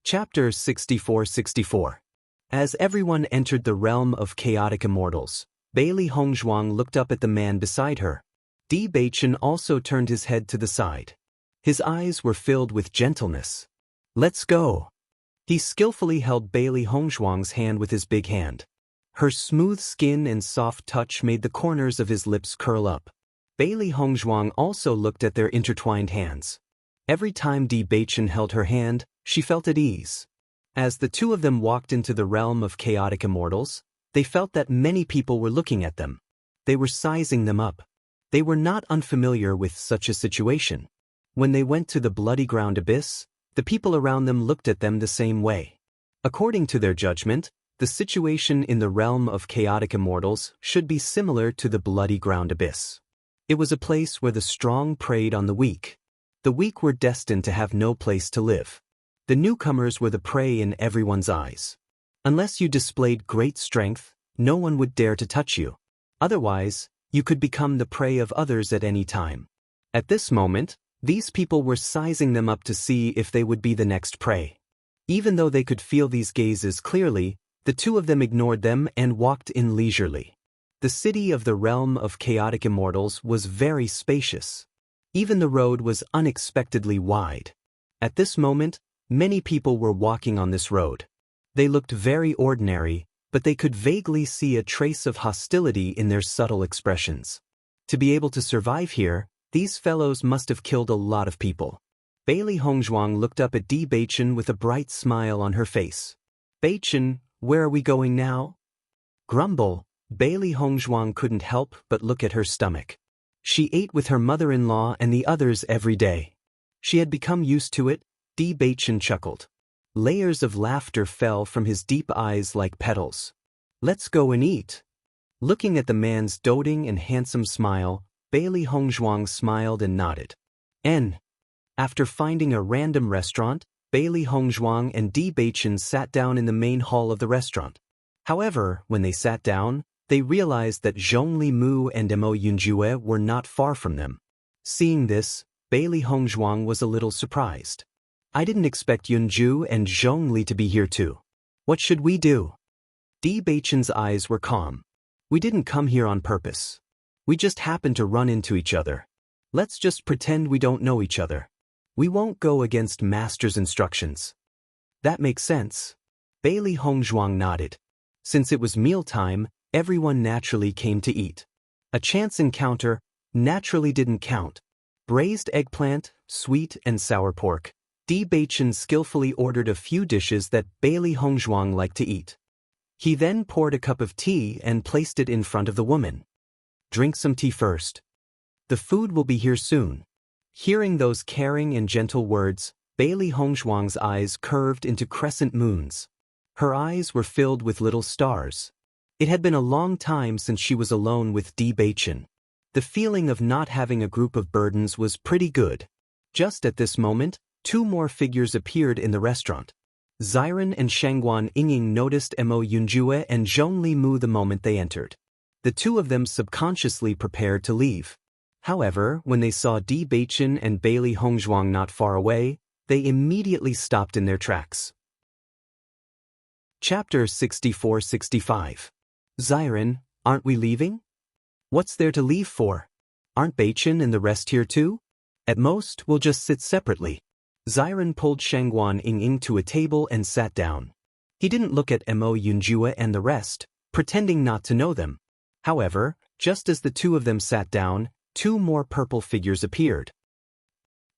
Chapter 64-64. As everyone entered the realm of chaotic immortals, Bailey Hongzhuang looked up at the man beside her. Bewitching also turned his head to the side. His eyes were filled with gentleness. "Let's go." He skillfully held Bailey Hongzhuang's hand with his big hand. Her smooth skin and soft touch made the corners of his lips curl up. Bailey Hongzhuang also looked at their intertwined hands. Every time Bewitching held her hand, she felt at ease. As the two of them walked into the realm of chaotic immortals, they felt that many people were looking at them. They were sizing them up. They were not unfamiliar with such a situation. When they went to the bloody ground abyss, the people around them looked at them the same way. According to their judgment, the situation in the realm of chaotic immortals should be similar to the bloody ground abyss. It was a place where the strong preyed on the weak. The weak were destined to have no place to live. The newcomers were the prey in everyone's eyes. Unless you displayed great strength, no one would dare to touch you. Otherwise, you could become the prey of others at any time. At this moment, these people were sizing them up to see if they would be the next prey. Even though they could feel these gazes clearly, the two of them ignored them and walked in leisurely. The city of the realm of chaotic immortals was very spacious. Even the road was unexpectedly wide. At this moment, many people were walking on this road. They looked very ordinary, but they could vaguely see a trace of hostility in their subtle expressions. To be able to survive here, these fellows must have killed a lot of people. Bailey Hongzhuang looked up at Bewitching with a bright smile on her face. "Bewitching, where are we going now?" Grumble. Bailey Hongzhuang couldn't help but look at her stomach. She ate with her mother-in-law and the others every day. She had become used to it. Bewitching chuckled. Layers of laughter fell from his deep eyes like petals. "Let's go and eat." Looking at the man's doting and handsome smile, Bailey Hongzhuang smiled and nodded. After finding a random restaurant, Bailey Hongzhuang and Bewitching sat down in the main hall of the restaurant. However, when they sat down, they realized that Zhongli Mu and Mo Yunjue were not far from them. Seeing this, Bailey Hongzhuang was a little surprised. "I didn't expect Yunju and Zhongli to be here too. What should we do?" Bewitching's eyes were calm. "We didn't come here on purpose. We just happened to run into each other. Let's just pretend we don't know each other. We won't go against Master's instructions." "That makes sense." Bailey Hongzhuang nodded. Since it was mealtime, everyone naturally came to eat. A chance encounter naturally didn't count. Braised eggplant, sweet and sour pork. Bewitching skillfully ordered a few dishes that Bailey Hongzhuang liked to eat. He then poured a cup of tea and placed it in front of the woman. "Drink some tea first. The food will be here soon." Hearing those caring and gentle words, Bailey Hongzhuang's eyes curved into crescent moons. Her eyes were filled with little stars. It had been a long time since she was alone with Bewitching. The feeling of not having a group of burdens was pretty good. Just at this moment, two more figures appeared in the restaurant. Xiren and Shangguan Yingying noticed Mo Yunjue and Zhongli Mu the moment they entered. The two of them subconsciously prepared to leave. However, when they saw Bewitching and Bailey Hongzhuang not far away, they immediately stopped in their tracks. Chapter 64-65. "Xiren, aren't we leaving?" "What's there to leave for? Aren't Bewitching and the rest here too? At most, we'll just sit separately." Xiren pulled Shangguan Yingying to a table and sat down. He didn't look at Mo Yunjue and the rest, pretending not to know them. However, just as the two of them sat down, two more purple figures appeared.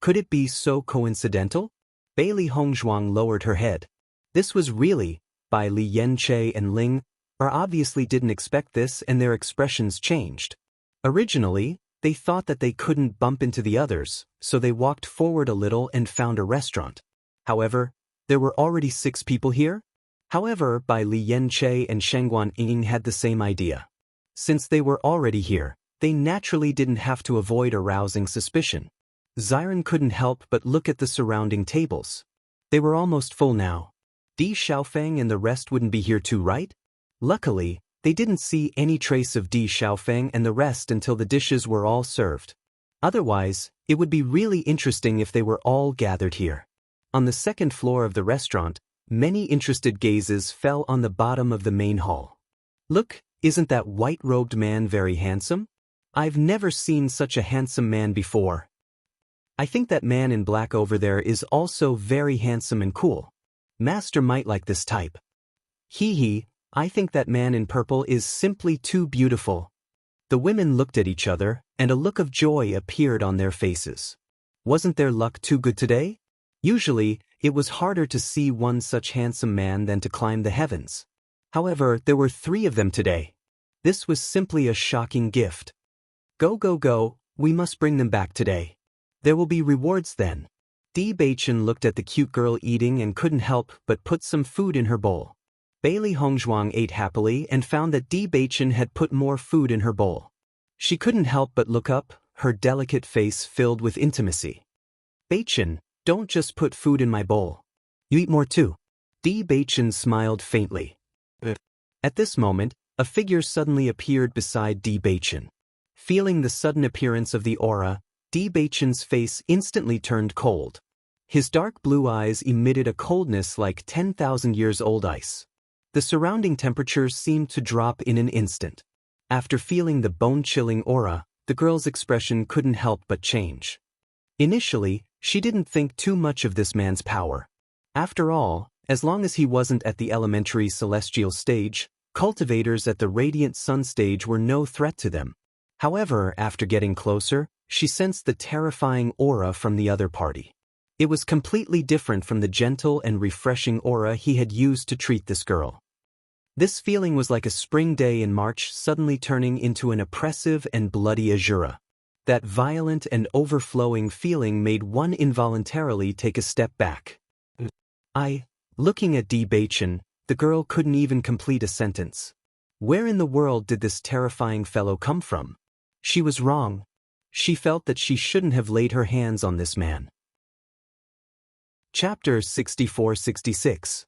Could it be so coincidental? Bailey Hongzhuang lowered her head. This was really, by Li Yanche and Ling, obviously didn't expect this and their expressions changed. Originally, they thought that they couldn't bump into the others, so they walked forward a little and found a restaurant. However, there were already 6 people here. However, Bai Li Yanche and Shangguan Yingying had the same idea. Since they were already here, they naturally didn't have to avoid arousing suspicion. Xiren couldn't help but look at the surrounding tables. They were almost full now. Di Xiaofeng and the rest wouldn't be here too, right? Luckily, they didn't see any trace of Di Xiaofeng and the rest until the dishes were all served. Otherwise, it would be really interesting if they were all gathered here. On the second floor of the restaurant, many interested gazes fell on the bottom of the main hall. Look, isn't that white-robed man very handsome? I've never seen such a handsome man before. I think that man in black over there is also very handsome and cool. Master might like this type. Hee, I think that man in purple is simply too beautiful. The women looked at each other, and a look of joy appeared on their faces. Wasn't their luck too good today? Usually, it was harder to see one such handsome man than to climb the heavens. However, there were 3 of them today. This was simply a shocking gift. Go, we must bring them back today. There will be rewards then. Bewitching looked at the cute girl eating and couldn't help but put some food in her bowl. Bailey Hongzhuang ate happily and found that Bewitching had put more food in her bowl. She couldn't help but look up, her delicate face filled with intimacy. Bewitching, don't just put food in my bowl. You eat more too. Bewitching smiled faintly. At this moment, a figure suddenly appeared beside Bewitching. Feeling the sudden appearance of the aura, Bewitching's face instantly turned cold. His dark blue eyes emitted a coldness like 10,000 years old ice. The surrounding temperature seemed to drop in an instant. After feeling the bone-chilling aura, the girl's expression couldn't help but change. Initially, she didn't think too much of this man's power. After all, as long as he wasn't at the elementary celestial stage, cultivators at the radiant sun stage were no threat to them. However, after getting closer, she sensed the terrifying aura from the other party. It was completely different from the gentle and refreshing aura he had used to treat this girl. This feeling was like a spring day in March suddenly turning into an oppressive and bloody azura. That violent and overflowing feeling made one involuntarily take a step back. Looking at Bewitching, the girl couldn't even complete a sentence. Where in the world did this terrifying fellow come from? She was wrong. She felt that she shouldn't have laid her hands on this man. Chapter 64-66.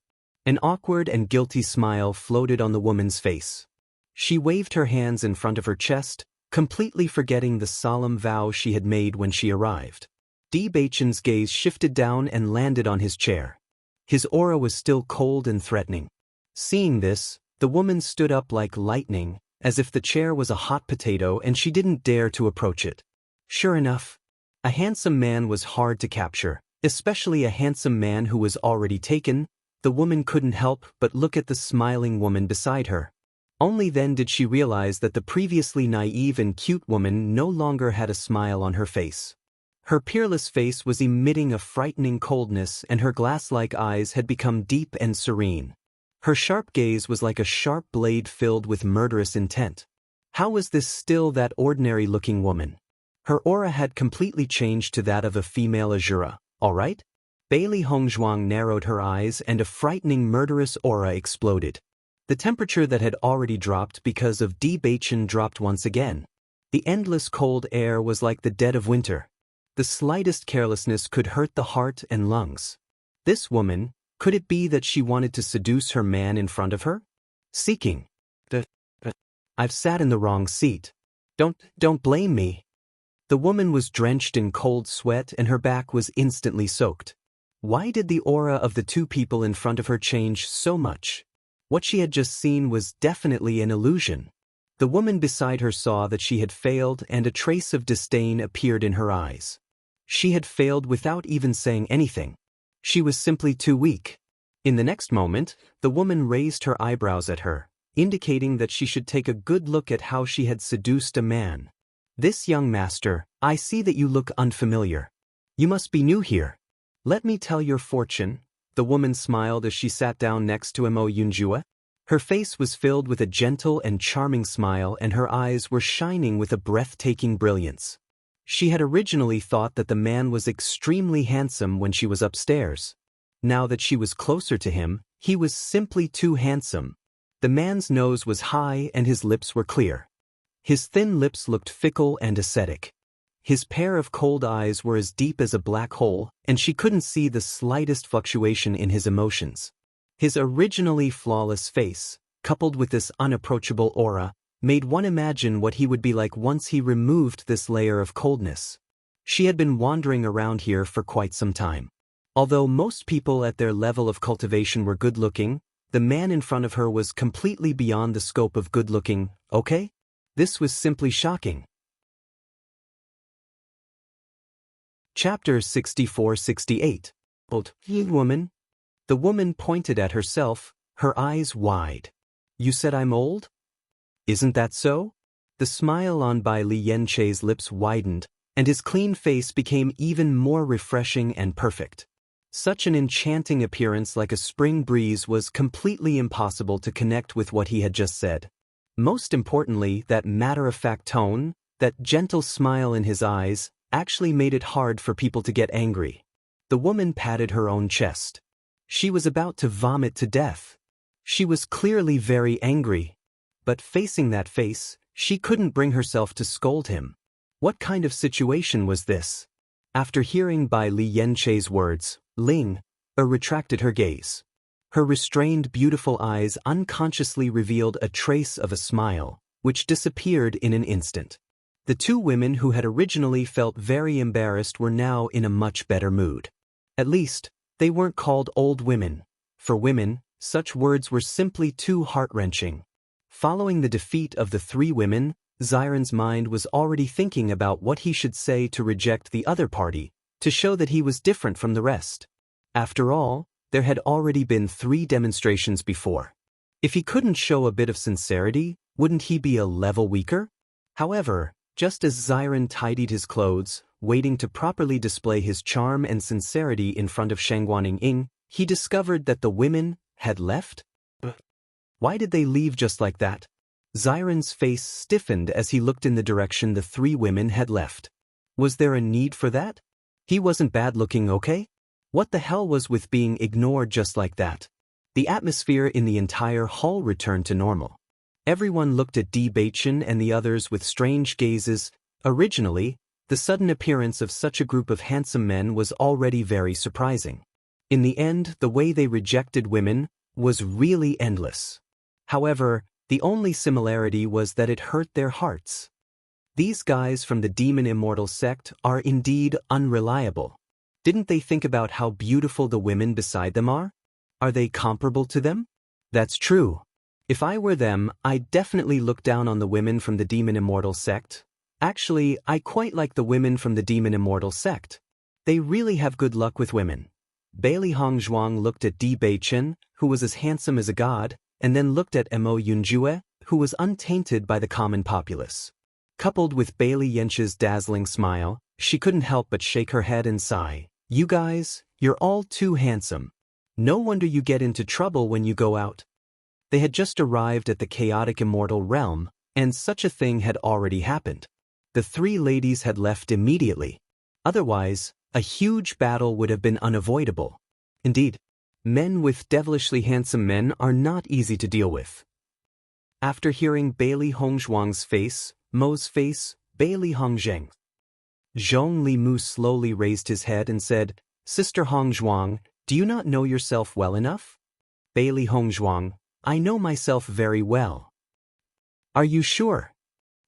An awkward and guilty smile floated on the woman's face. She waved her hands in front of her chest, completely forgetting the solemn vow she had made when she arrived. Bewitching's gaze shifted down and landed on his chair. His aura was still cold and threatening. Seeing this, the woman stood up like lightning, as if the chair was a hot potato and she didn't dare to approach it. Sure enough, a handsome man was hard to capture, especially a handsome man who was already taken. The woman couldn't help but look at the smiling woman beside her. Only then did she realize that the previously naive and cute woman no longer had a smile on her face. Her peerless face was emitting a frightening coldness and her glass-like eyes had become deep and serene. Her sharp gaze was like a sharp blade filled with murderous intent. How was this still that ordinary-looking woman? Her aura had completely changed to that of a female azura, all right? Bailey Hongzhuang narrowed her eyes and a frightening murderous aura exploded. The temperature that had already dropped because of Bewitching dropped once again. The endless cold air was like the dead of winter. The slightest carelessness could hurt the heart and lungs. This woman, could it be that she wanted to seduce her man in front of her? Seeking. I've sat in the wrong seat. Don't blame me. The woman was drenched in cold sweat and her back was instantly soaked. Why did the aura of the 2 people in front of her change so much? What she had just seen was definitely an illusion. The woman beside her saw that she had failed and a trace of disdain appeared in her eyes. She had failed without even saying anything. She was simply too weak. In the next moment, the woman raised her eyebrows at her, indicating that she should take a good look at how she had seduced a man. This young master, I see that you look unfamiliar. You must be new here. Let me tell your fortune. The woman smiled as she sat down next to Mo Yunjue. Her face was filled with a gentle and charming smile and her eyes were shining with a breathtaking brilliance. She had originally thought that the man was extremely handsome when she was upstairs. Now that she was closer to him, he was simply too handsome. The man's nose was high and his lips were clear. His thin lips looked fickle and ascetic. His pair of cold eyes were as deep as a black hole, and she couldn't see the slightest fluctuation in his emotions. His originally flawless face, coupled with this unapproachable aura, made one imagine what he would be like once he removed this layer of coldness. She had been wandering around here for quite some time. Although most people at their level of cultivation were good-looking, the man in front of her was completely beyond the scope of good-looking, okay? This was simply shocking. Chapter 64-68. Old woman? The woman pointed at herself, her eyes wide. You said I'm old? Isn't that so? The smile on Bai Li Yanche's lips widened, and his clean face became even more refreshing and perfect. Such an enchanting appearance like a spring breeze was completely impossible to connect with what he had just said. Most importantly, that matter-of-fact tone, that gentle smile in his eyes, actually made it hard for people to get angry. The woman patted her own chest. She was about to vomit to death. She was clearly very angry. But facing that face, she couldn't bring herself to scold him. What kind of situation was this? After hearing Bai Li Yanche's words, Ling retracted her gaze. Her restrained, beautiful eyes unconsciously revealed a trace of a smile, which disappeared in an instant. The two women who had originally felt very embarrassed were now in a much better mood. At least, they weren't called old women. For women, such words were simply too heart-wrenching. Following the defeat of the three women, Xiren's mind was already thinking about what he should say to reject the other party, to show that he was different from the rest. After all, there had already been 3 demonstrations before. If he couldn't show a bit of sincerity, wouldn't he be a level weaker? However, just as Xiren tidied his clothes, waiting to properly display his charm and sincerity in front of Shangguan Ying, he discovered that the women had left? Why did they leave just like that? Xiren's face stiffened as he looked in the direction the 3 women had left. Was there a need for that? He wasn't bad-looking, okay? What the hell was with being ignored just like that? The atmosphere in the entire hall returned to normal. Everyone looked at Bewitching and the others with strange gazes. Originally, the sudden appearance of such a group of handsome men was already very surprising. In the end, the way they rejected women was really endless. However, the only similarity was that it hurt their hearts. These guys from the Demon Immortal sect are indeed unreliable. Didn't they think about how beautiful the women beside them are? Are they comparable to them? That's true. If I were them, I'd definitely look down on the women from the Demon Immortal sect. Actually, I quite like the women from the Demon Immortal sect. They really have good luck with women. Bailey Hongzhuang looked at Di Beichen, who was as handsome as a god, and then looked at Mo Yunjue, who was untainted by the common populace. Coupled with Bailey Yenche's dazzling smile, she couldn't help but shake her head and sigh. You guys, you're all too handsome. No wonder you get into trouble when you go out. They had just arrived at the chaotic immortal realm, and such a thing had already happened. The 3 ladies had left immediately. Otherwise, a huge battle would have been unavoidable. Indeed, men with devilishly handsome men are not easy to deal with. After hearing Bailey Hongzhuang's face, Mo's face, Bailey Hongzheng. Zhong Limu slowly raised his head and said, Sister Hongzhuang, do you not know yourself well enough? Bailey Hongzhuang, I know myself very well. Are you sure?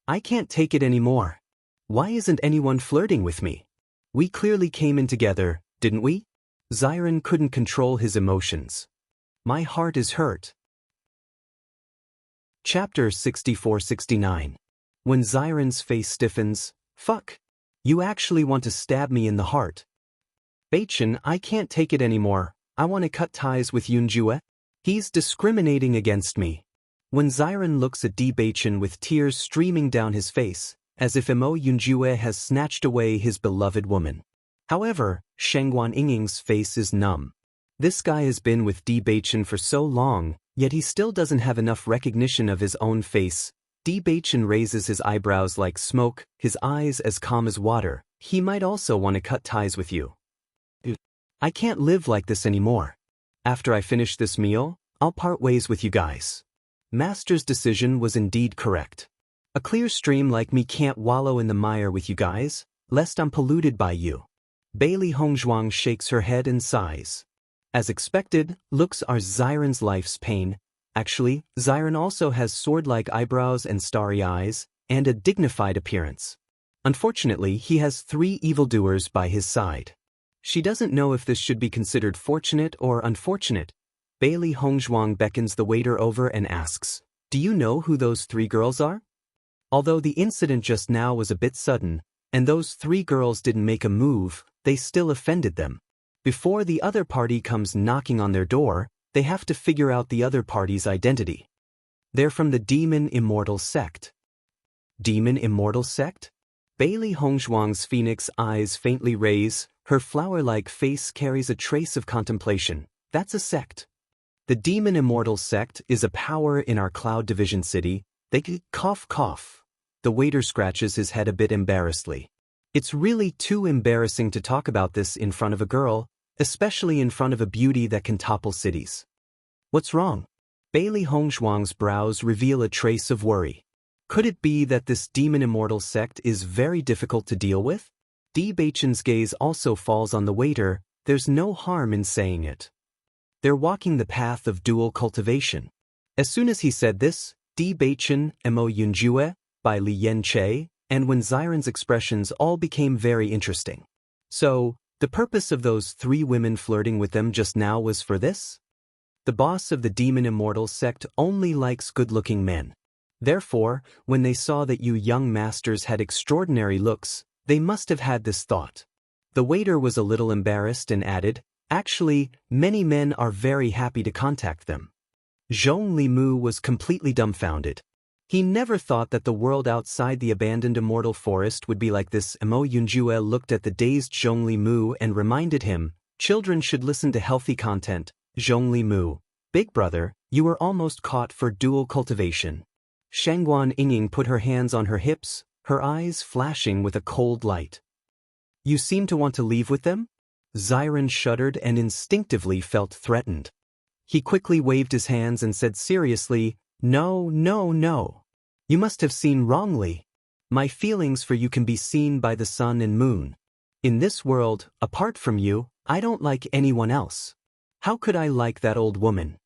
I can't take it anymore. Why isn't anyone flirting with me? We clearly came in together, didn't we? Xiren couldn't control his emotions. My heart is hurt. Chapter 64-69. When Xiren's face stiffens, fuck. You actually want to stab me in the heart. Beichen, I can't take it anymore. I want to cut ties with Yunjue. He's discriminating against me. When Xiren looks at Di Beichen with tears streaming down his face, as if Mo Yunjue has snatched away his beloved woman. However, Shangguan Ying's face is numb. This guy has been with Di Beichen for so long, yet he still doesn't have enough recognition of his own face. Di Beichen raises his eyebrows like smoke, his eyes as calm as water. He might also want to cut ties with you. I can't live like this anymore. After I finish this meal, I'll part ways with you guys. Master's decision was indeed correct. A clear stream like me can't wallow in the mire with you guys, lest I'm polluted by you. Bailey Hongzhuang shakes her head and sighs. As expected, looks are Xiren's life's pain. Actually, Xiren also has sword-like eyebrows and starry eyes, and a dignified appearance. Unfortunately, he has 3 evildoers by his side. She doesn't know if this should be considered fortunate or unfortunate. Bailey Hongzhuang beckons the waiter over and asks, "Do you know who those 3 girls are?" Although the incident just now was a bit sudden, and those 3 girls didn't make a move, they still offended them. Before the other party comes knocking on their door, they have to figure out the other party's identity. They're from the Demon Immortal sect. Demon Immortal sect? Bailey Hongzhuang's phoenix eyes faintly raise, her flower-like face carries a trace of contemplation. That's a sect. The Demon Immortal sect is a power in our Cloud Division city. They cough. The waiter scratches his head a bit embarrassedly. It's really too embarrassing to talk about this in front of a girl, especially in front of a beauty that can topple cities. What's wrong? Bailey Hongzhuang's brows reveal a trace of worry. Could it be that this Demon Immortal sect is very difficult to deal with? Bewitching's gaze also falls on the waiter. There's no harm in saying it. They're walking the path of dual cultivation. As soon as he said this, Bewitching, Mo Yunjue, by Li Yanche, and when Xiren's expressions all became very interesting. So, the purpose of those 3 women flirting with them just now was for this? The boss of the Demon Immortal sect only likes good-looking men. Therefore, when they saw that you young masters had extraordinary looks, they must have had this thought. The waiter was a little embarrassed and added, "Actually, many men are very happy to contact them." Zhong Limu was completely dumbfounded. He never thought that the world outside the abandoned immortal forest would be like this. Mo Yunjue looked at the dazed Zhong Limu and reminded him, "Children should listen to healthy content." Zhong Limu, "Big brother, you were almost caught for dual cultivation." Shangguan Yinging put her hands on her hips, her eyes flashing with a cold light. "You seem to want to leave with them?" Xiren shuddered and instinctively felt threatened. He quickly waved his hands and said seriously, No. You must have seen wrongly. My feelings for you can be seen by the sun and moon. In this world, apart from you, I don't like anyone else. How could I like that old woman?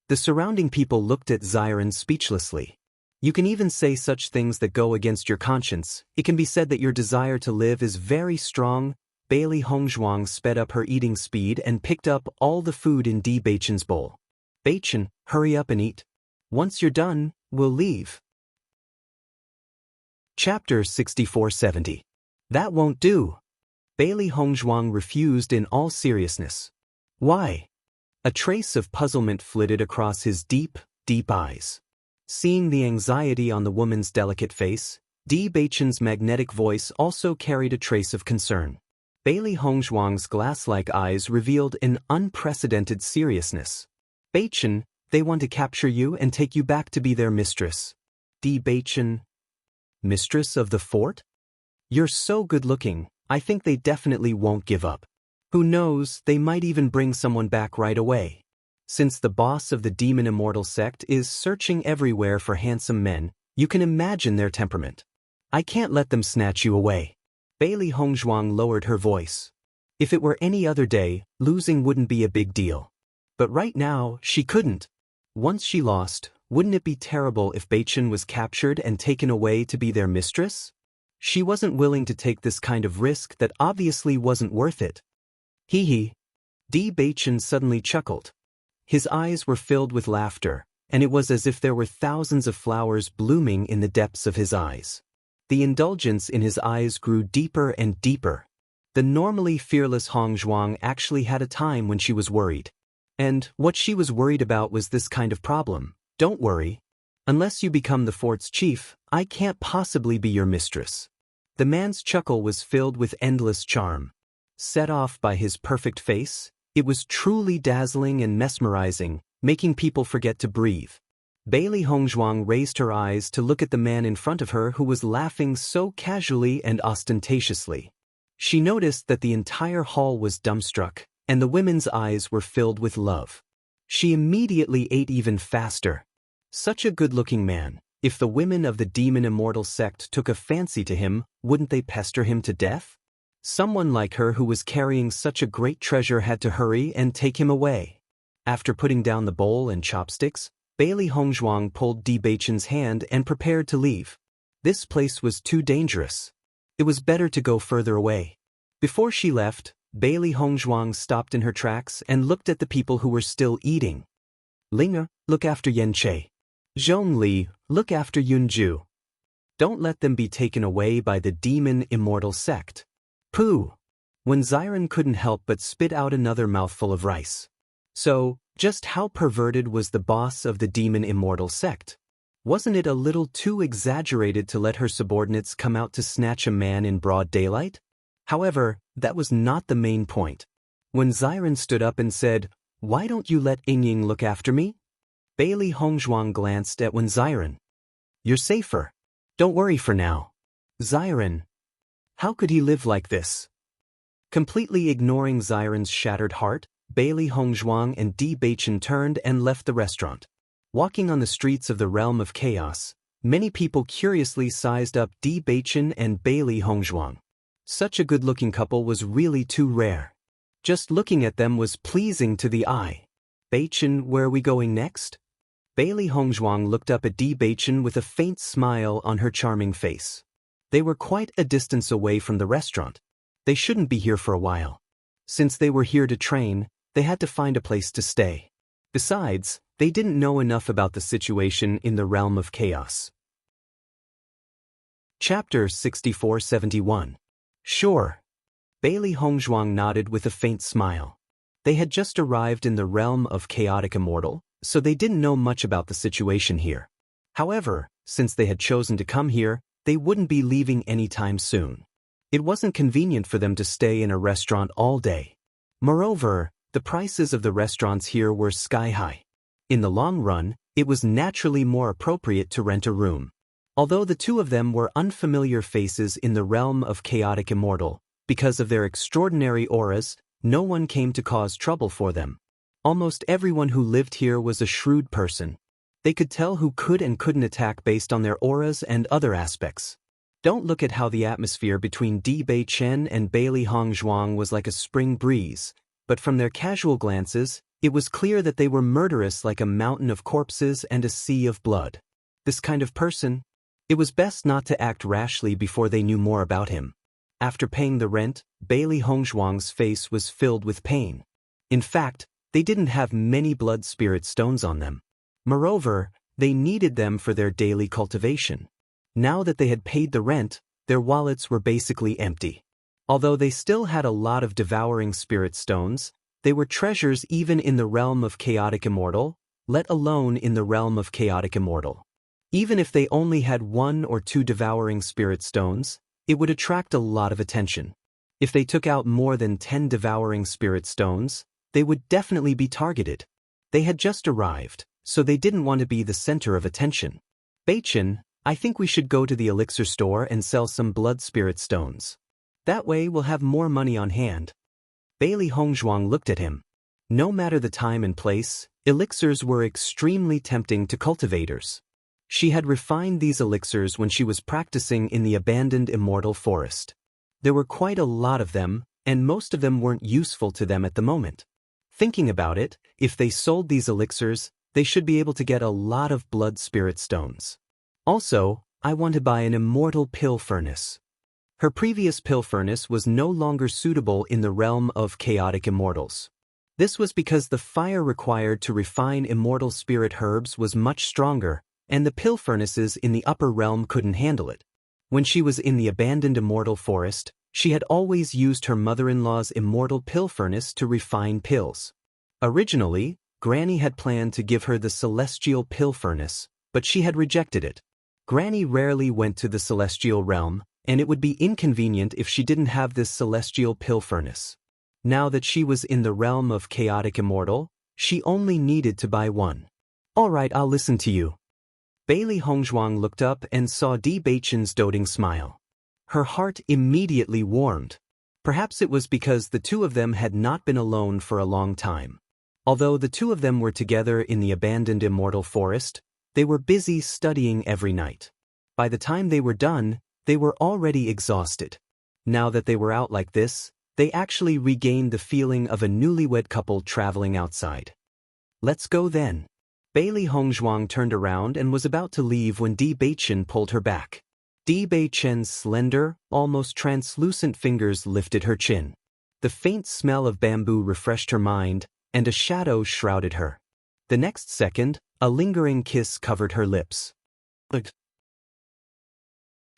The surrounding people looked at Xiren speechlessly. You can even say such things that go against your conscience. It can be said that your desire to live is very strong. Bailey Hongzhuang sped up her eating speed and picked up all the food in Bewitching's bowl. "Beichen, hurry up and eat. Once you're done, we'll leave." Chapter 6470. That won't do. Bailey Hongzhuang refused in all seriousness. Why? A trace of puzzlement flitted across his deep eyes. Seeing the anxiety on the woman's delicate face, Bewitching's magnetic voice also carried a trace of concern. Bailey Hongzhuang's glass-like eyes revealed an unprecedented seriousness. "Beichen, they want to capture you and take you back to be their mistress." Bewitching, "Mistress of the fort? You're so good-looking, I think they definitely won't give up. Who knows, they might even bring someone back right away. Since the boss of the Demon Immortal sect is searching everywhere for handsome men, you can imagine their temperament. I can't let them snatch you away." Bailey Hongzhuang lowered her voice. If it were any other day, losing wouldn't be a big deal. But right now, she couldn't. Once she lost, wouldn't it be terrible if Beichen was captured and taken away to be their mistress? She wasn't willing to take this kind of risk that obviously wasn't worth it. Hee. Beichen suddenly chuckled. His eyes were filled with laughter, and it was as if there were thousands of flowers blooming in the depths of his eyes. The indulgence in his eyes grew deeper and deeper. The normally fearless Hongzhuang actually had a time when she was worried. And what she was worried about was this kind of problem. "Don't worry. Unless you become the fort's chief, I can't possibly be your mistress." The man's chuckle was filled with endless charm. Set off by his perfect face, it was truly dazzling and mesmerizing, making people forget to breathe. Bailey Hongzhuang raised her eyes to look at the man in front of her who was laughing so casually and ostentatiously. She noticed that the entire hall was dumbstruck, and the women's eyes were filled with love. She immediately ate even faster. Such a good-looking man. If the women of the Demon Immortal sect took a fancy to him, wouldn't they pester him to death? Someone like her who was carrying such a great treasure had to hurry and take him away. After putting down the bowl and chopsticks, Bailey Hongzhuang pulled Bewitching's hand and prepared to leave. This place was too dangerous. It was better to go further away. Before she left, Bailey Hongzhuang stopped in her tracks and looked at the people who were still eating. Linga, look after Yen Che. Zhong Li, look after Yunju. Don't let them be taken away by the demon immortal sect. Pooh! When Xiren couldn't help but spit out another mouthful of rice. So, just how perverted was the boss of the demon immortal sect? Wasn't it a little too exaggerated to let her subordinates come out to snatch a man in broad daylight? However, that was not the main point. When Xiren stood up and said, "Why don't you let Yingying look after me?" Bailey Hongzhuang glanced at Wen Xiren. "You're safer. Don't worry for now." Xiren. How could he live like this? Completely ignoring Xiren's shattered heart, Bailey Hongzhuang and Di Beichen turned and left the restaurant. Walking on the streets of the realm of chaos, many people curiously sized up Di Beichen and Bailey Hongzhuang. Such a good-looking couple was really too rare. Just looking at them was pleasing to the eye. "Beichen, where are we going next?" Bailey Hongzhuang looked up at Di Beichen with a faint smile on her charming face. They were quite a distance away from the restaurant. They shouldn't be here for a while. Since they were here to train, they had to find a place to stay. Besides, they didn't know enough about the situation in the realm of chaos. Chapter 6471. Sure. Bailey Hongzhuang nodded with a faint smile. They had just arrived in the realm of chaotic immortal, so they didn't know much about the situation here. However, since they had chosen to come here, they wouldn't be leaving anytime soon. It wasn't convenient for them to stay in a restaurant all day. Moreover, the prices of the restaurants here were sky-high. In the long run, it was naturally more appropriate to rent a room. Although the two of them were unfamiliar faces in the realm of chaotic immortal, because of their extraordinary auras, no one came to cause trouble for them. Almost everyone who lived here was a shrewd person. They could tell who could and couldn't attack based on their auras and other aspects. Don't look at how the atmosphere between Di Beichen and Bailey Hongzhuang was like a spring breeze, but from their casual glances, it was clear that they were murderous like a mountain of corpses and a sea of blood. This kind of person, it was best not to act rashly before they knew more about him. After paying the rent, Bailey Hongzhuang's face was filled with pain. In fact, they didn't have many blood spirit stones on them. Moreover, they needed them for their daily cultivation. Now that they had paid the rent, their wallets were basically empty. Although they still had a lot of devouring spirit stones, they were treasures even in the realm of chaotic immortal, let alone in the realm of chaotic immortal. Even if they only had 1 or 2 devouring spirit stones, it would attract a lot of attention. If they took out more than 10 devouring spirit stones, they would definitely be targeted. They had just arrived, so they didn't want to be the center of attention. "Beichen, I think we should go to the elixir store and sell some blood spirit stones. That way we'll have more money on hand." Bailey Hongzhuang looked at him. No matter the time and place, elixirs were extremely tempting to cultivators. She had refined these elixirs when she was practicing in the abandoned immortal forest. There were quite a lot of them, and most of them weren't useful to them at the moment. Thinking about it, if they sold these elixirs, they should be able to get a lot of blood spirit stones. Also, I want to buy an immortal pill furnace. Her previous pill furnace was no longer suitable in the realm of chaotic immortals. This was because the fire required to refine immortal spirit herbs was much stronger, and the pill furnaces in the upper realm couldn't handle it. When she was in the abandoned immortal forest, she had always used her mother-in-law's immortal pill furnace to refine pills. Originally, Granny had planned to give her the celestial pill furnace, but she had rejected it. Granny rarely went to the celestial realm, and it would be inconvenient if she didn't have this celestial pill furnace. Now that she was in the realm of chaotic immortal, she only needed to buy one. "All right, I'll listen to you." Bailey Hongzhuang looked up and saw Di Beichen's doting smile. Her heart immediately warmed. Perhaps it was because the two of them had not been alone for a long time. Although the two of them were together in the abandoned immortal forest, they were busy studying every night. By the time they were done, they were already exhausted. Now that they were out like this, they actually regained the feeling of a newlywed couple traveling outside. "Let's go then." Bailey Hongzhuang turned around and was about to leave when Di Beichen pulled her back. Di Beichen's slender, almost translucent fingers lifted her chin. The faint smell of bamboo refreshed her mind, and a shadow shrouded her. The next second, a lingering kiss covered her lips.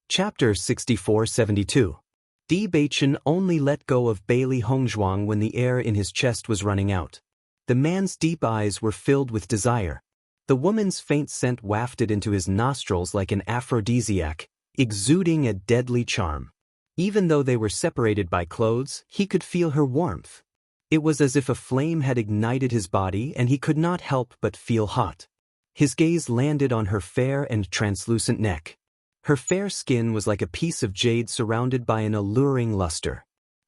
Chapter 64-72. Bewitching only let go of Bailey Hongzhuang when the air in his chest was running out. The man's deep eyes were filled with desire. The woman's faint scent wafted into his nostrils like an aphrodisiac, exuding a deadly charm. Even though they were separated by clothes, he could feel her warmth. It was as if a flame had ignited his body and he could not help but feel hot. His gaze landed on her fair and translucent neck. Her fair skin was like a piece of jade surrounded by an alluring luster.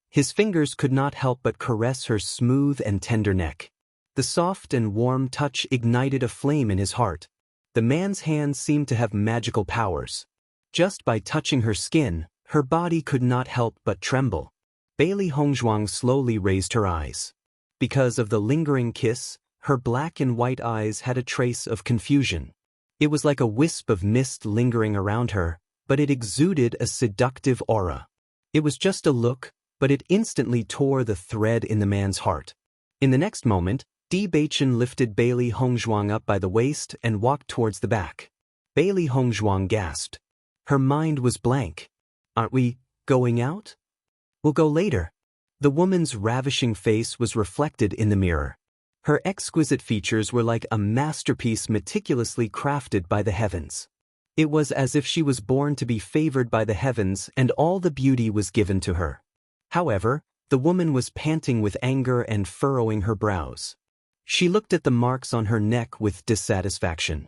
His fingers could not help but caress her smooth and tender neck. The soft and warm touch ignited a flame in his heart. The man's hands seemed to have magical powers. Just by touching her skin, her body could not help but tremble. Bailey Hongzhuang slowly raised her eyes. Because of the lingering kiss, her black and white eyes had a trace of confusion. It was like a wisp of mist lingering around her, but it exuded a seductive aura. It was just a look, but it instantly tore the thread in the man's heart. In the next moment, Bewitching lifted Bailey Hongzhuang up by the waist and walked towards the back. Bailey Hongzhuang gasped. Her mind was blank. Aren't we going out? We'll go later. The woman's ravishing face was reflected in the mirror. Her exquisite features were like a masterpiece meticulously crafted by the heavens. It was as if she was born to be favored by the heavens and all the beauty was given to her. However, the woman was panting with anger and furrowing her brows. She looked at the marks on her neck with dissatisfaction.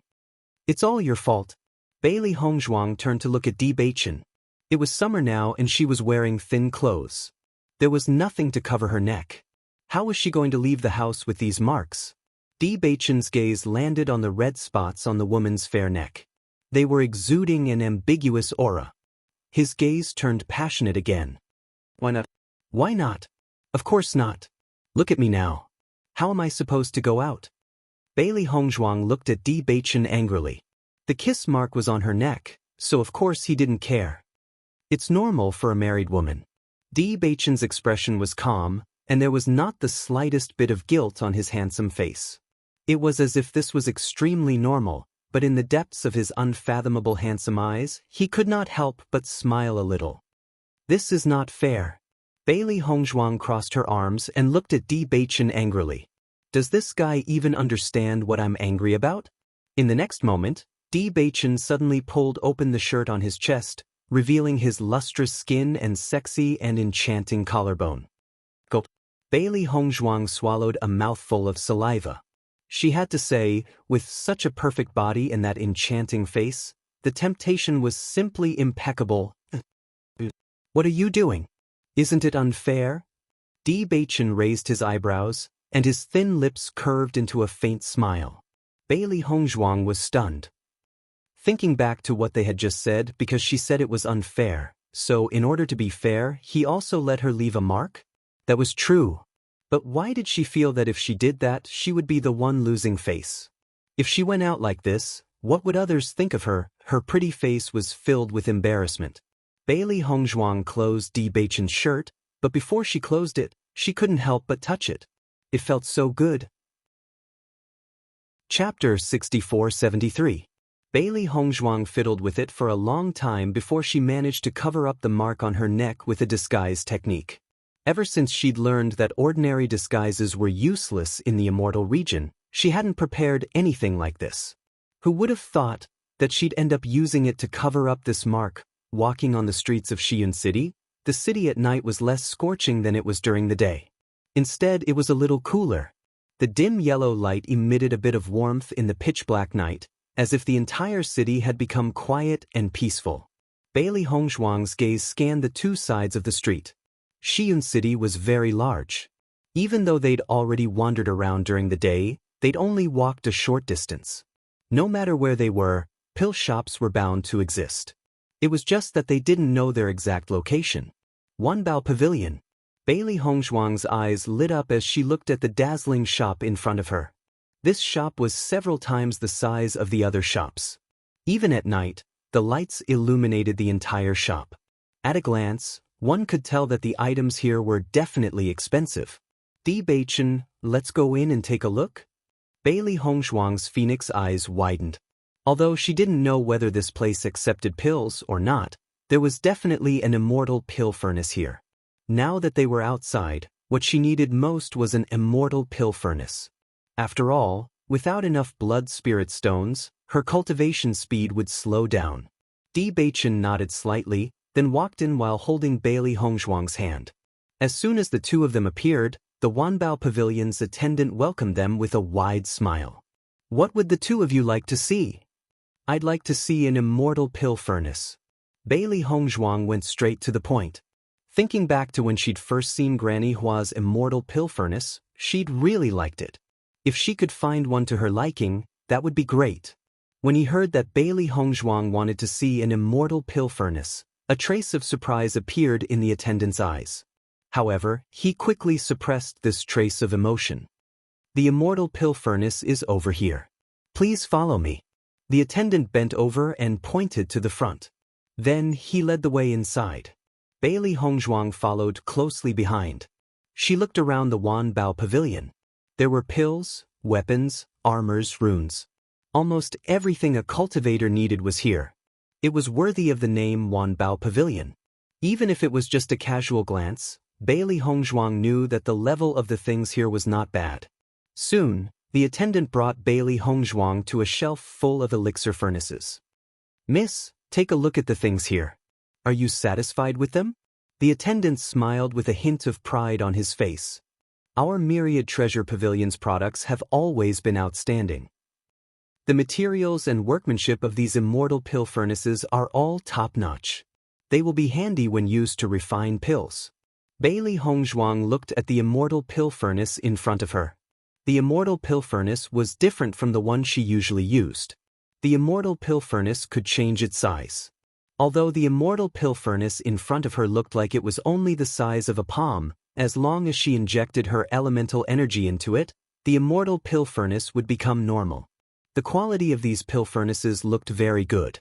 It's all your fault. Bailey Hongzhuang turned to look at Bewitching. It was summer now and she was wearing thin clothes. There was nothing to cover her neck. How was she going to leave the house with these marks? Bewitching's gaze landed on the red spots on the woman's fair neck. They were exuding an ambiguous aura. His gaze turned passionate again. Why not? Why not? Of course not. Look at me now. How am I supposed to go out? Bailey Hongzhuang looked at Bewitching angrily. The kiss mark was on her neck, so of course he didn't care. It's normal for a married woman. Bewitching's expression was calm, and there was not the slightest bit of guilt on his handsome face. It was as if this was extremely normal, but in the depths of his unfathomable handsome eyes, he could not help but smile a little. This is not fair. Bailey Hongzhuang crossed her arms and looked at Bewitching angrily. Does this guy even understand what I'm angry about? In the next moment, Bewitching suddenly pulled open the shirt on his chest, revealing his lustrous skin and sexy and enchanting collarbone. Gulp. Bailey Hongzhuang swallowed a mouthful of saliva. She had to say, with such a perfect body and that enchanting face, the temptation was simply impeccable. What are you doing? Isn't it unfair? Bewitching raised his eyebrows, and his thin lips curved into a faint smile. Bailey Hongzhuang was stunned. Thinking back to what they had just said, because she said it was unfair, so in order to be fair, he also let her leave a mark? That was true. But why did she feel that if she did that, she would be the one losing face? If she went out like this, what would others think of her? Her pretty face was filled with embarrassment. Bailey Hongzhuang closed Bewitching's shirt, but before she closed it, she couldn't help but touch it. It felt so good. Chapter 64-73. Bailey Hongzhuang fiddled with it for a long time before she managed to cover up the mark on her neck with a disguise technique. Ever since she'd learned that ordinary disguises were useless in the immortal region, she hadn't prepared anything like this. Who would have thought that she'd end up using it to cover up this mark? Walking on the streets of Xi'an City, the city at night was less scorching than it was during the day. Instead, it was a little cooler. The dim yellow light emitted a bit of warmth in the pitch-black night, as if the entire city had become quiet and peaceful. Bailey Hongzhuang's gaze scanned the two sides of the street. Xi'an City was very large. Even though they'd already wandered around during the day, they'd only walked a short distance. No matter where they were, pill shops were bound to exist. It was just that they didn't know their exact location. Wanbao Pavilion. Bailey Hongzhuang's eyes lit up as she looked at the dazzling shop in front of her. This shop was several times the size of the other shops. Even at night, the lights illuminated the entire shop. At a glance, One could tell that the items here were definitely expensive. Bewitching, let's go in and take a look? Bailey Hongzhuang's phoenix eyes widened. Although she didn't know whether this place accepted pills or not, there was definitely an immortal pill furnace here. Now that they were outside, what she needed most was an immortal pill furnace. After all, without enough blood spirit stones, her cultivation speed would slow down. Bewitching nodded slightly, then walked in while holding Bailey Hongzhuang's hand. As soon as the two of them appeared, the Wanbao Pavilion's attendant welcomed them with a wide smile. What would the two of you like to see? I'd like to see an immortal pill furnace. Bailey Hongzhuang went straight to the point. Thinking back to when she'd first seen Granny Hua's immortal pill furnace, she'd really liked it. If she could find one to her liking, that would be great. When he heard that Bailey Hongzhuang wanted to see an immortal pill furnace, a trace of surprise appeared in the attendant's eyes. However, he quickly suppressed this trace of emotion. The immortal pill furnace is over here. Please follow me. The attendant bent over and pointed to the front. Then he led the way inside. Bailey Hongzhuang followed closely behind. She looked around the Wanbao Pavilion. There were pills, weapons, armors, runes. Almost everything a cultivator needed was here. It was worthy of the name Wanbao Pavilion. Even if it was just a casual glance, Bailey Hongzhuang knew that the level of the things here was not bad. Soon, the attendant brought Bailey Hongzhuang to a shelf full of elixir furnaces. Miss, take a look at the things here. Are you satisfied with them? The attendant smiled with a hint of pride on his face. Our Myriad Treasure Pavilion's products have always been outstanding. The materials and workmanship of these immortal pill furnaces are all top-notch. They will be handy when used to refine pills. Bailey Hongzhuang looked at the immortal pill furnace in front of her. The immortal pill furnace was different from the one she usually used. The immortal pill furnace could change its size. Although the immortal pill furnace in front of her looked like it was only the size of a palm, as long as she injected her elemental energy into it, the immortal pill furnace would become normal. The quality of these pill furnaces looked very good.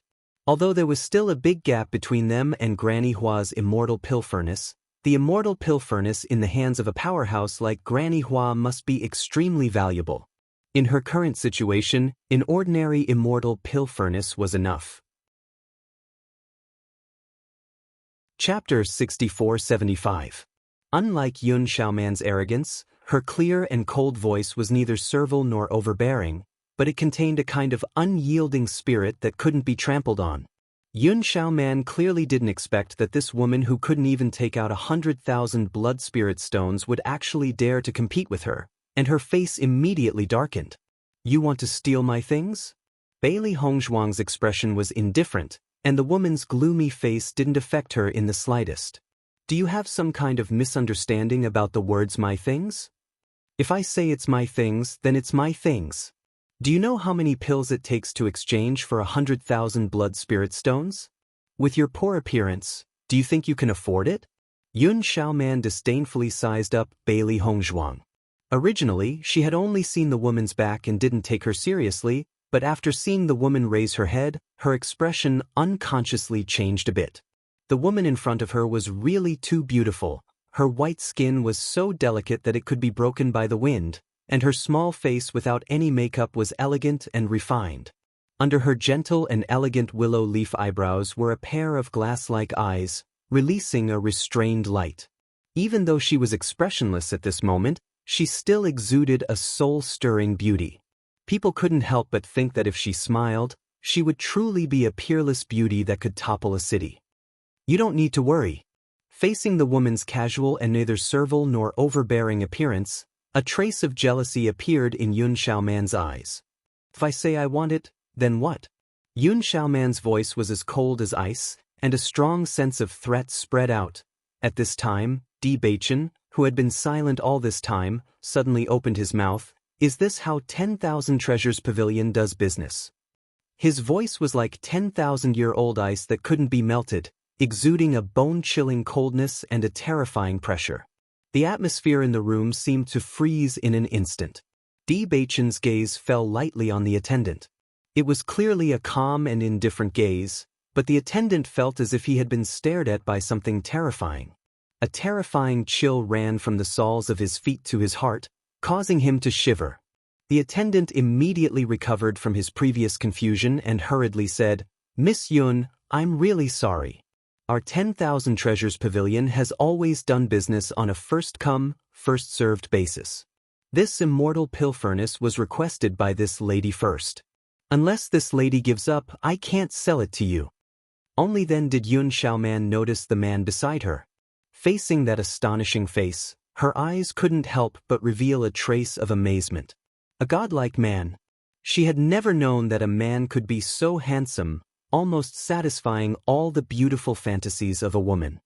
Although there was still a big gap between them and Granny Hua's immortal pill furnace, the immortal pill furnace in the hands of a powerhouse like Granny Hua must be extremely valuable. In her current situation, an ordinary immortal pill furnace was enough. Chapter 6475. Unlike Yun Xiaoman's arrogance, her clear and cold voice was neither servile nor overbearing, but it contained a kind of unyielding spirit that couldn't be trampled on. Yun Xiaoman clearly didn't expect that this woman who couldn't even take out 100,000 blood spirit stones would actually dare to compete with her, and her face immediately darkened. You want to steal my things? Bailey Hongzhuang's expression was indifferent, and the woman's gloomy face didn't affect her in the slightest. Do you have some kind of misunderstanding about the words my things? If I say it's my things, then it's my things. Do you know how many pills it takes to exchange for 100,000 blood spirit stones? With your poor appearance, do you think you can afford it? Yun Xiaoman disdainfully sized up Bailey Hongzhuang. Originally, she had only seen the woman's back and didn't take her seriously, but after seeing the woman raise her head, her expression unconsciously changed a bit. The woman in front of her was really too beautiful. Her white skin was so delicate that it could be broken by the wind, and her small face without any makeup was elegant and refined. Under her gentle and elegant willow leaf eyebrows were a pair of glass-like eyes, releasing a restrained light. Even though she was expressionless at this moment, she still exuded a soul-stirring beauty. People couldn't help but think that if she smiled, she would truly be a peerless beauty that could topple a city. You don't need to worry. Facing the woman's casual and neither servile nor overbearing appearance, a trace of jealousy appeared in Yun Xiaoman's eyes. If I say I want it, then what? Yun Xiaoman's voice was as cold as ice, and a strong sense of threat spread out. At this time, Bewitching, who had been silent all this time, suddenly opened his mouth. Is this how 10,000 Treasures Pavilion does business? His voice was like 10,000-year-old ice that couldn't be melted, exuding a bone-chilling coldness and a terrifying pressure. The atmosphere in the room seemed to freeze in an instant. Bewitching's gaze fell lightly on the attendant. It was clearly a calm and indifferent gaze, But the attendant felt as if he had been stared at by something terrifying. A terrifying chill ran from the soles of his feet to his heart, causing him to shiver. The attendant immediately recovered from his previous confusion and hurriedly said, "Miss Yun, I'm really sorry. Our 10,000 Treasures Pavilion has always done business on a first-come, first-served basis. This immortal pill furnace was requested by this lady first. Unless this lady gives up, I can't sell it to you." Only then did Yun Xiaoman notice the man beside her. Facing that astonishing face, her eyes couldn't help but reveal a trace of amazement. A godlike man. She had never known that a man could be so handsome, almost satisfying all the beautiful fantasies of a woman.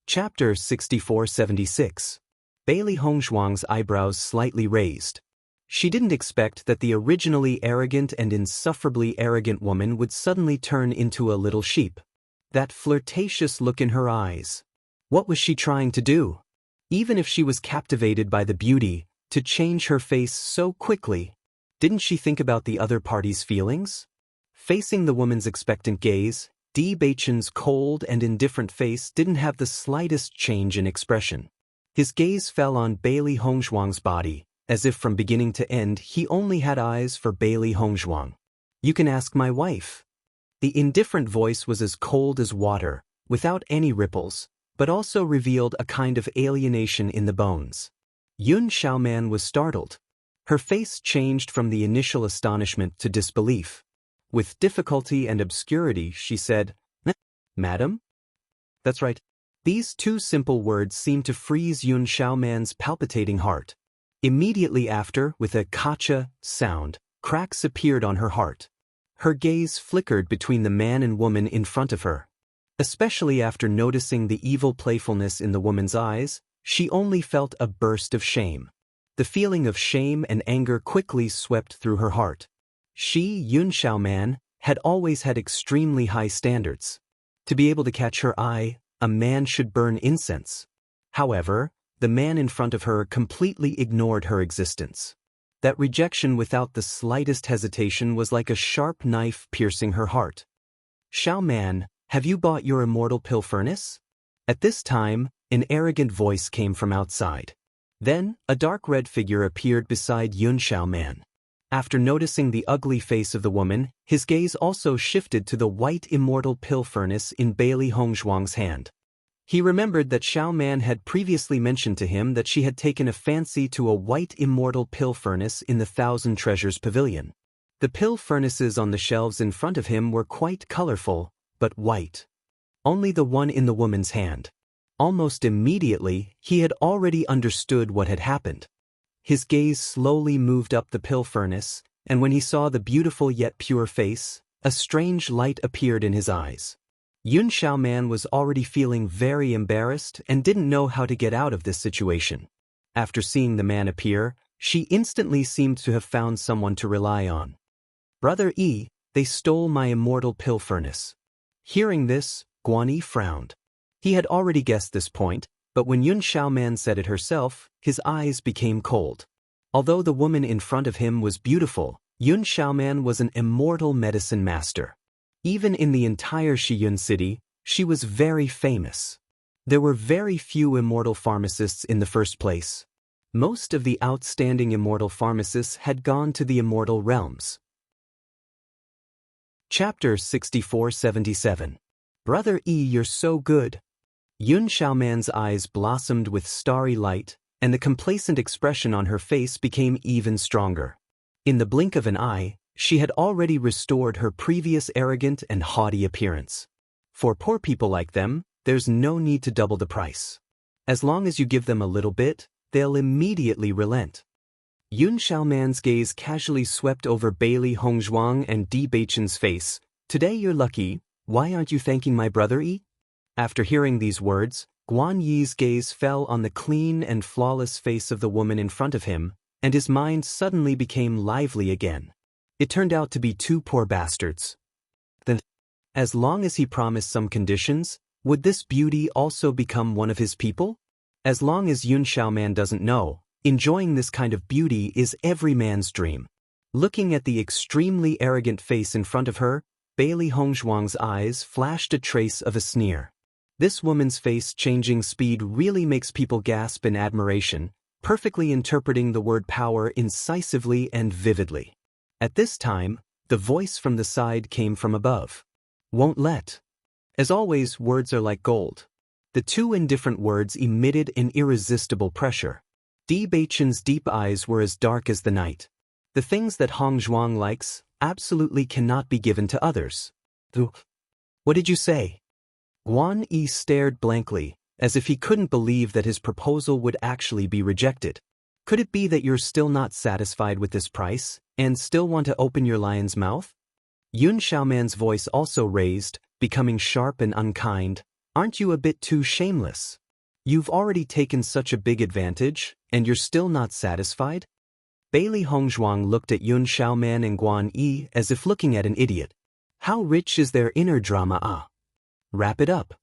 Chapter 6476. Bailey Hongzhuang's eyebrows slightly raised. She didn't expect that the originally arrogant and insufferably arrogant woman would suddenly turn into a little sheep. That flirtatious look in her eyes. What was she trying to do? Even if she was captivated by the beauty, to change her face so quickly, didn't she think about the other party's feelings? Facing the woman's expectant gaze, Bewitching's cold and indifferent face didn't have the slightest change in expression. His gaze fell on Bailey Hongzhuang's body, as if from beginning to end he only had eyes for Bailey Hongzhuang. "You can ask my wife." The indifferent voice was as cold as water, without any ripples, but also revealed a kind of alienation in the bones. Yun Xiaoman was startled. Her face changed from the initial astonishment to disbelief. With difficulty and obscurity, she said, "Madam?" "That's right." These two simple words seemed to freeze Yun Xiaoman's palpitating heart. Immediately after, with a "kacha" sound, cracks appeared on her heart. Her gaze flickered between the man and woman in front of her. Especially after noticing the evil playfulness in the woman's eyes, she only felt a burst of shame. The feeling of shame and anger quickly swept through her heart. She, Yun Xiaoman, had always had extremely high standards. To be able to catch her eye, a man should burn incense. However, the man in front of her completely ignored her existence. That rejection without the slightest hesitation was like a sharp knife piercing her heart. "Xiaoman, have you bought your immortal pill furnace?" At this time, an arrogant voice came from outside. Then, a dark red figure appeared beside Yun Xiaoman. After noticing the ugly face of the woman, his gaze also shifted to the white immortal pill furnace in Bailey Hongzhuang's hand. He remembered that Xiaoman had previously mentioned to him that she had taken a fancy to a white immortal pill furnace in the 1,000 Treasures Pavilion. The pill furnaces on the shelves in front of him were quite colorful, but white. Only the one in the woman's hand. Almost immediately, he had already understood what had happened. His gaze slowly moved up the pill furnace, and when he saw the beautiful yet pure face, a strange light appeared in his eyes. Yun Xiaoman was already feeling very embarrassed and didn't know how to get out of this situation. After seeing the man appear, she instantly seemed to have found someone to rely on. "Brother Yi, they stole my immortal pill furnace." Hearing this, Guan Yi frowned. He had already guessed this point, but when Yun Xiaoman said it herself, his eyes became cold. Although the woman in front of him was beautiful, Yun Xiaoman was an immortal medicine master. Even in the entire Shiyun city, she was very famous. There were very few immortal pharmacists in the first place. Most of the outstanding immortal pharmacists had gone to the immortal realms. Chapter 6477. "Brother Yi, you're so good." Yun Xiaoman's eyes blossomed with starry light, and the complacent expression on her face became even stronger. In the blink of an eye, she had already restored her previous arrogant and haughty appearance. For poor people like them, there's no need to double the price. As long as you give them a little bit, they'll immediately relent. Yun Xiaoman's gaze casually swept over Bailey Hongzhuang and Bewitching's face. "Today you're lucky, why aren't you thanking my brother Yi?" After hearing these words, Guan Yi's gaze fell on the clean and flawless face of the woman in front of him, and his mind suddenly became lively again. It turned out to be two poor bastards. Then, as long as he promised some conditions, would this beauty also become one of his people? As long as Yun Xiaoman doesn't know, enjoying this kind of beauty is every man's dream. Looking at the extremely arrogant face in front of her, Bailey Hongzhuang's eyes flashed a trace of a sneer. This woman's face-changing speed really makes people gasp in admiration, perfectly interpreting the word power incisively and vividly. At this time, the voice from the side came from above. Won't let. As always, words are like gold. The two indifferent words emitted an irresistible pressure. Bewitching's deep eyes were as dark as the night. The things that Hongzhuang likes absolutely cannot be given to others. What did you say? Guan Yi stared blankly, as if he couldn't believe that his proposal would actually be rejected. Could it be that you're still not satisfied with this price, and still want to open your lion's mouth? Yun Xiaoman's voice also raised, becoming sharp and unkind. Aren't you a bit too shameless? You've already taken such a big advantage, and you're still not satisfied? Bailey Hongzhuang looked at Yun Xiaoman and Guan Yi as if looking at an idiot. How rich is their inner drama? Wrap it up.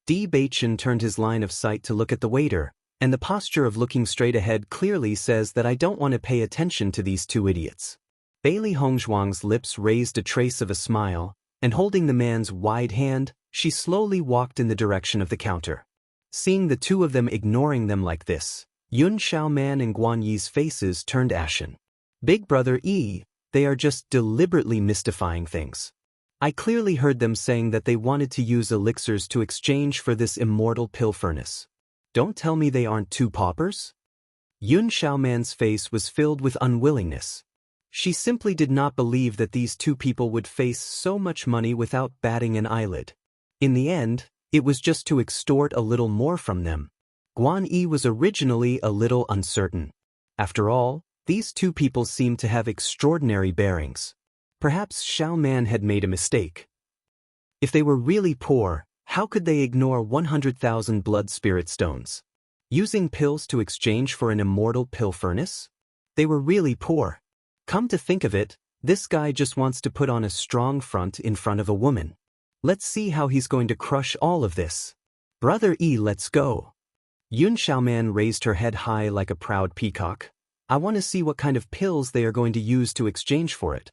Bewitching turned his line of sight to look at the waiter, and the posture of looking straight ahead clearly says that I don't want to pay attention to these two idiots. Bailey Hongzhuang's lips raised a trace of a smile, and holding the man's wide hand, she slowly walked in the direction of the counter. Seeing the two of them ignoring them like this, Yun Xiaoman and Guan Yi's faces turned ashen. Big brother Yi, they are just deliberately mystifying things. I clearly heard them saying that they wanted to use elixirs to exchange for this immortal pill furnace. Don't tell me they aren't two paupers? Yun Xiaoman's face was filled with unwillingness. She simply did not believe that these two people would face so much money without batting an eyelid. In the end, it was just to extort a little more from them. Guan Yi was originally a little uncertain. After all, these two people seemed to have extraordinary bearings. Perhaps Xiaoman had made a mistake. If they were really poor, how could they ignore 100,000 blood spirit stones? Using pills to exchange for an immortal pill furnace? They were really poor. Come to think of it, this guy just wants to put on a strong front in front of a woman. Let's see how he's going to crush all of this. Brother E, let's go. Yun Xiaoman raised her head high like a proud peacock. I want to see what kind of pills they are going to use to exchange for it.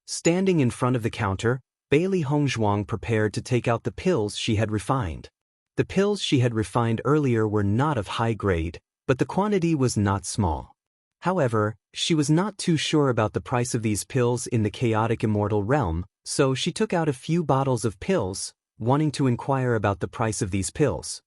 Standing in front of the counter, Bailey Hongzhuang prepared to take out the pills she had refined. The pills she had refined earlier were not of high grade, but the quantity was not small. However, she was not too sure about the price of these pills in the chaotic immortal realm, so she took out a few bottles of pills, wanting to inquire about the price of these pills.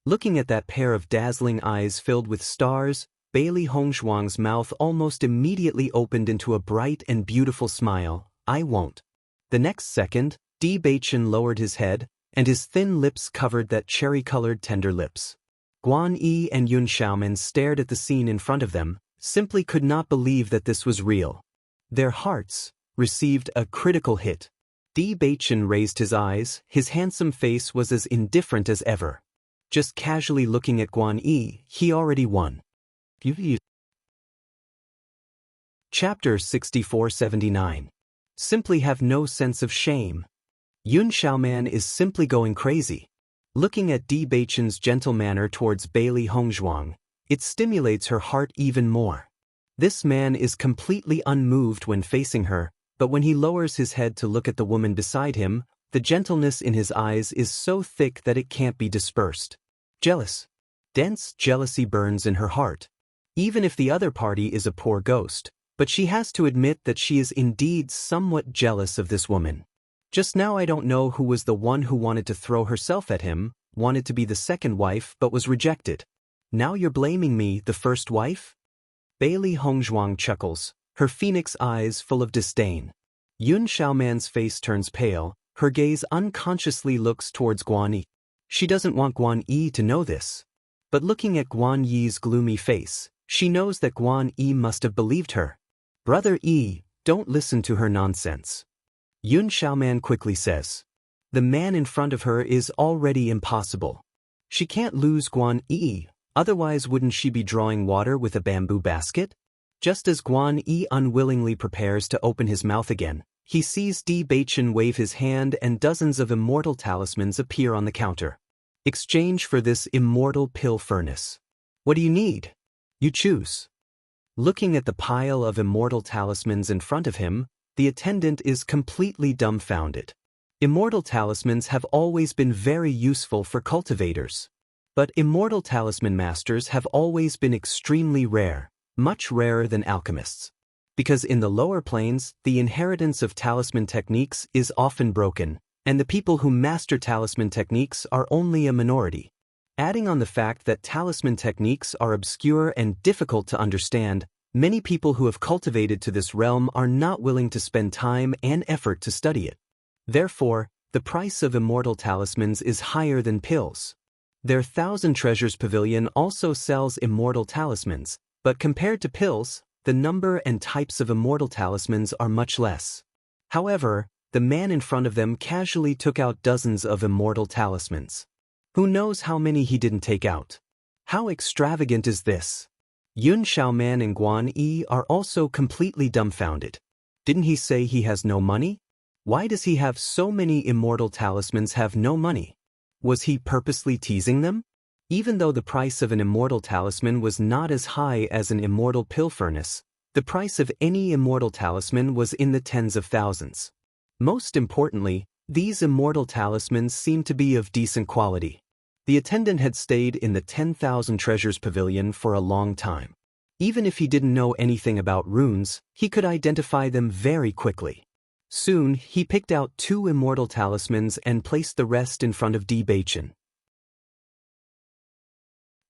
Looking at that pair of dazzling eyes filled with stars, Bailey Hongzhuang's mouth almost immediately opened into a bright and beautiful smile. I won't. The next second, Bewitching lowered his head, and his thin lips covered that cherry-colored tender lips. Guan Yi and Yun Xiaoman stared at the scene in front of them, simply could not believe that this was real. Their hearts received a critical hit. Bewitching raised his eyes, his handsome face was as indifferent as ever. Just casually looking at Guan Yi, he already won. Chapter 6479. Simply have no sense of shame. Yun Xiaoman is simply going crazy. Looking at Bewitching's gentle manner towards Bailey Hongzhuang, it stimulates her heart even more. This man is completely unmoved when facing her, but when he lowers his head to look at the woman beside him, the gentleness in his eyes is so thick that it can't be dispersed. Jealous. Dense jealousy burns in her heart. Even if the other party is a poor ghost, but she has to admit that she is indeed somewhat jealous of this woman. Just now I don't know who was the one who wanted to throw herself at him, wanted to be the second wife but was rejected. Now you're blaming me, the first wife? Bailey Hongzhuang chuckles, her phoenix eyes full of disdain. Yun Xiaoman's face turns pale, her gaze unconsciously looks towards Guan Yi. She doesn't want Guan Yi to know this. But looking at Guan Yi's gloomy face, she knows that Guan Yi must have believed her. Brother Yi, don't listen to her nonsense. Yun Xiaoman quickly says. The man in front of her is already impossible. She can't lose Guan Yi, otherwise wouldn't she be drawing water with a bamboo basket? Just as Guan Yi unwillingly prepares to open his mouth again, he sees Bewitching wave his hand and dozens of immortal talismans appear on the counter. Exchange for this immortal pill furnace. What do you need? You choose. Looking at the pile of immortal talismans in front of him, The attendant is completely dumbfounded. Immortal talismans have always been very useful for cultivators. But immortal talisman masters have always been extremely rare, much rarer than alchemists. Because in the lower planes, the inheritance of talisman techniques is often broken, and the people who master talisman techniques are only a minority. Adding on the fact that talisman techniques are obscure and difficult to understand, many people who have cultivated to this realm are not willing to spend time and effort to study it. Therefore, the price of immortal talismans is higher than pills. Their Thousand Treasures Pavilion also sells immortal talismans, but compared to pills, the number and types of immortal talismans are much less. However, the man in front of them casually took out dozens of immortal talismans. Who knows how many he didn't take out? How extravagant is this? Yun Xiaoman and Guan Yi are also completely dumbfounded. Didn't he say he has no money? Why does he have so many immortal talismans have no money? Was he purposely teasing them? Even though the price of an immortal talisman was not as high as an immortal pill furnace, the price of any immortal talisman was in the tens of thousands. Most importantly, these immortal talismans seemed to be of decent quality. The attendant had stayed in the 10,000 Treasures Pavilion for a long time. Even if he didn't know anything about runes, he could identify them very quickly. Soon, he picked out 2 immortal talismans and placed the rest in front of Bewitching.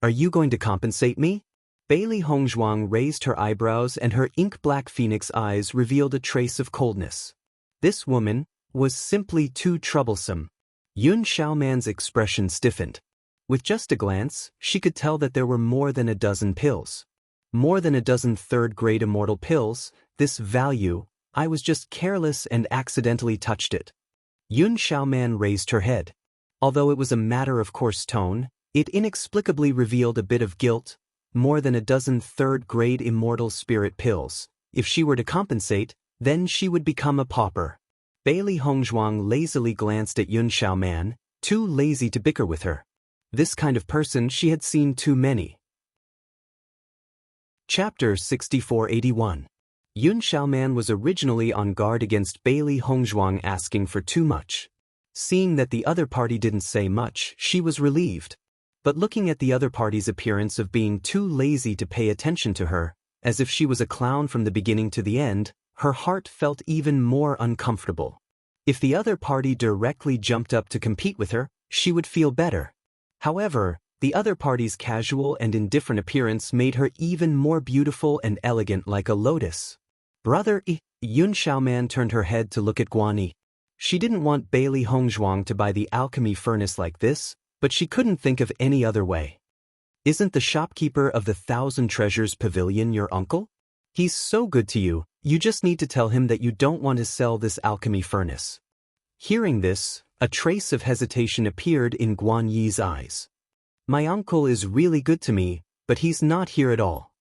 Are you going to compensate me? Bailey Hongzhuang raised her eyebrows and her ink-black phoenix eyes revealed a trace of coldness. This woman was simply too troublesome. Yun Xiaoman's expression stiffened. With just a glance, she could tell that there were more than a dozen pills. More than a dozen third-grade immortal pills. This value, I was just careless and accidentally touched it. Yun Xiaoman raised her head. Although it was a matter-of-course tone, it inexplicably revealed a bit of guilt. More than a dozen third-grade immortal spirit pills. If she were to compensate, then she would become a pauper. Bailey Hongzhuang lazily glanced at Yun Xiaoman, too lazy to bicker with her. This kind of person she had seen too many. Chapter 6481. Yun Xiaoman was originally on guard against Bailey Hongzhuang asking for too much. Seeing that the other party didn't say much, she was relieved. But looking at the other party's appearance of being too lazy to pay attention to her, as if she was a clown from the beginning to the end, her heart felt even more uncomfortable. If the other party directly jumped up to compete with her, she would feel better. However, the other party's casual and indifferent appearance made her even more beautiful and elegant like a lotus. Brother Yun Xiaoman turned her head to look at Guan Yi. She didn't want Bailey Hongzhuang to buy the alchemy furnace like this, but she couldn't think of any other way. Isn't the shopkeeper of the Thousand Treasures Pavilion your uncle? He's so good to you, you just need to tell him that you don't want to sell this alchemy furnace. Hearing this, a trace of hesitation appeared in Guan Yi's eyes. My uncle is really good to me, but he's not here at all.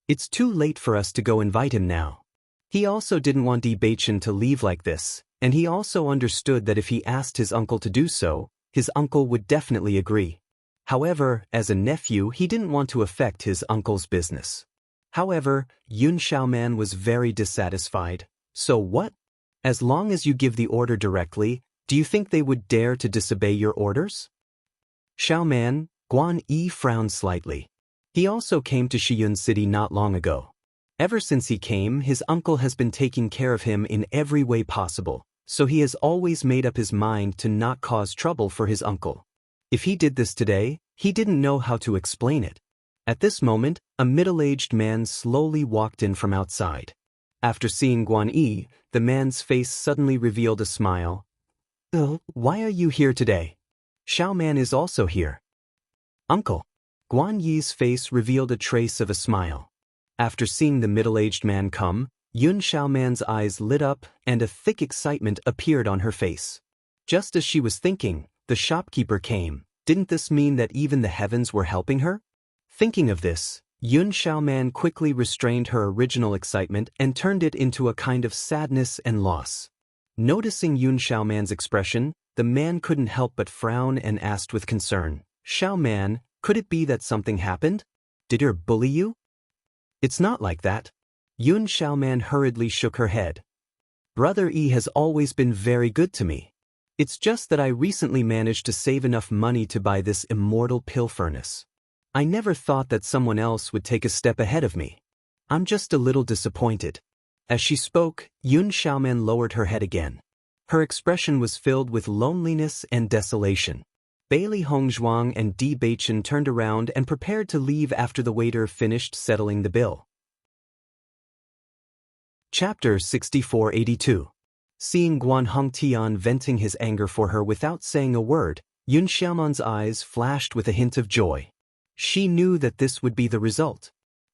It's too late for us to go invite him now. He also didn't want Bewitching to leave like this, and he also understood that if he asked his uncle to do so, his uncle would definitely agree. However, as a nephew, he didn't want to affect his uncle's business. However, Yun Xiaoman was very dissatisfied. So what? As long as you give the order directly, do you think they would dare to disobey your orders? Xiaoman, Guan Yi frowned slightly. He also came to Shiyun City not long ago. Ever since he came, his uncle has been taking care of him in every way possible, so he has always made up his mind to not cause trouble for his uncle. If he did this today, he didn't know how to explain it. At this moment, a middle-aged man slowly walked in from outside. After seeing Guan Yi, the man's face suddenly revealed a smile. Oh, why are you here today? Xiaoman is also here. Uncle. Guan Yi's face revealed a trace of a smile. After seeing the middle-aged man come, Yun Xiaoman's eyes lit up and a thick excitement appeared on her face. Just as she was thinking, the shopkeeper came. Didn't this mean that even the heavens were helping her? Thinking of this, Yun Xiaoman quickly restrained her original excitement and turned it into a kind of sadness and loss. Noticing Yun Xiaoman's expression, the man couldn't help but frown and asked with concern, Xiaoman, could it be that something happened? Did her bully you? It's not like that. Yun Xiaoman hurriedly shook her head. Brother E has always been very good to me. It's just that I recently managed to save enough money to buy this immortal pill furnace. I never thought that someone else would take a step ahead of me. I'm just a little disappointed." As she spoke, Yun Xiaoman lowered her head again. Her expression was filled with loneliness and desolation. Bailey Hongzhuang and Di Beichen turned around and prepared to leave after the waiter finished settling the bill. Chapter 6482. Seeing Guan Hongtian venting his anger for her without saying a word, Yun Xiaoman's eyes flashed with a hint of joy. She knew that this would be the result.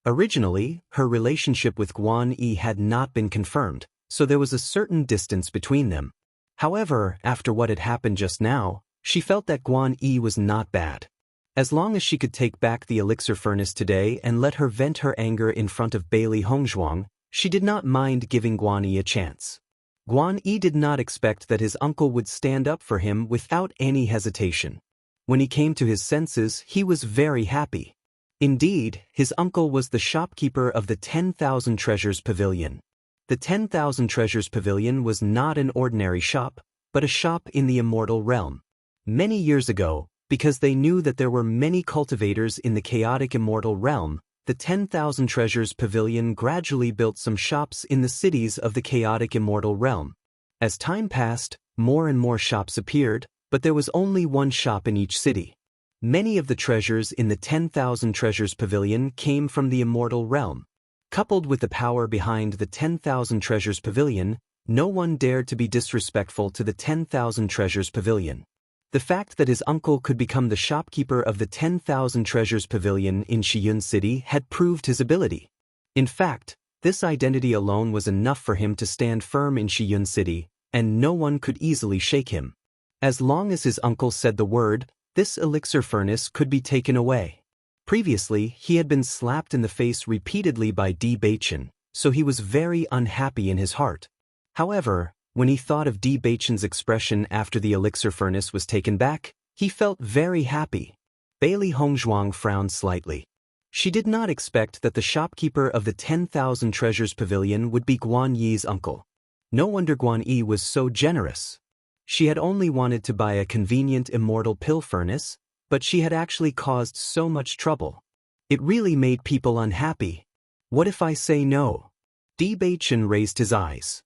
Originally, her relationship with Guan Yi had not been confirmed, so there was a certain distance between them. However, after what had happened just now, she felt that Guan Yi was not bad. As long as she could take back the elixir furnace today and let her vent her anger in front of Bailey Hongzhuang, she did not mind giving Guan Yi a chance. Guan Yi did not expect that his uncle would stand up for him without any hesitation. When he came to his senses, he was very happy. Indeed, his uncle was the shopkeeper of the 10,000 Treasures Pavilion. The 10,000 Treasures Pavilion was not an ordinary shop, but a shop in the immortal realm. Many years ago, because they knew that there were many cultivators in the chaotic immortal realm, the 10,000 Treasures Pavilion gradually built some shops in the cities of the chaotic immortal realm. As time passed, more and more shops appeared, but there was only one shop in each city. Many of the treasures in the 10,000 Treasures Pavilion came from the immortal realm. Coupled with the power behind the 10,000 Treasures Pavilion, no one dared to be disrespectful to the 10,000 Treasures Pavilion. The fact that his uncle could become the shopkeeper of the 10,000 Treasures Pavilion in Shiyun City had proved his ability. In fact, this identity alone was enough for him to stand firm in Shiyun City, and no one could easily shake him. As long as his uncle said the word, this elixir furnace could be taken away. Previously, he had been slapped in the face repeatedly by Di Beichen, so he was very unhappy in his heart. However, when he thought of Di Beichen's expression after the elixir furnace was taken back, he felt very happy. Bailey Hongzhuang frowned slightly. She did not expect that the shopkeeper of the 10,000 Treasures Pavilion would be Guan Yi's uncle. No wonder Guan Yi was so generous. She had only wanted to buy a convenient immortal pill furnace, but she had actually caused so much trouble. It really made people unhappy. What if I say no? Di Beichen raised his eyes.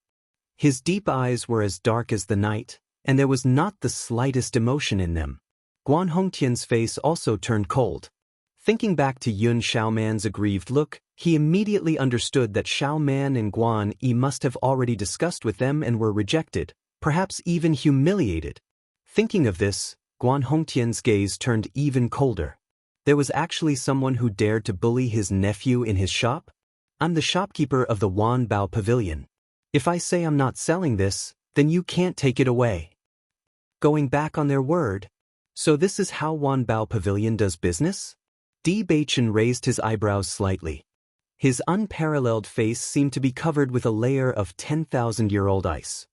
His deep eyes were as dark as the night, and there was not the slightest emotion in them. Guan Hongtian's face also turned cold. Thinking back to Yun Xiaoman's aggrieved look, he immediately understood that Xiaoman and Guan Yi must have already discussed with them and were rejected, perhaps even humiliated. Thinking of this, Guan Hongtian's gaze turned even colder. There was actually someone who dared to bully his nephew in his shop? I'm the shopkeeper of the Wan Bao Pavilion. If I say I'm not selling this, then you can't take it away. Going back on their word. So this is how Wan Bao Pavilion does business? Di Beichen raised his eyebrows slightly. His unparalleled face seemed to be covered with a layer of 10,000-year-old ice.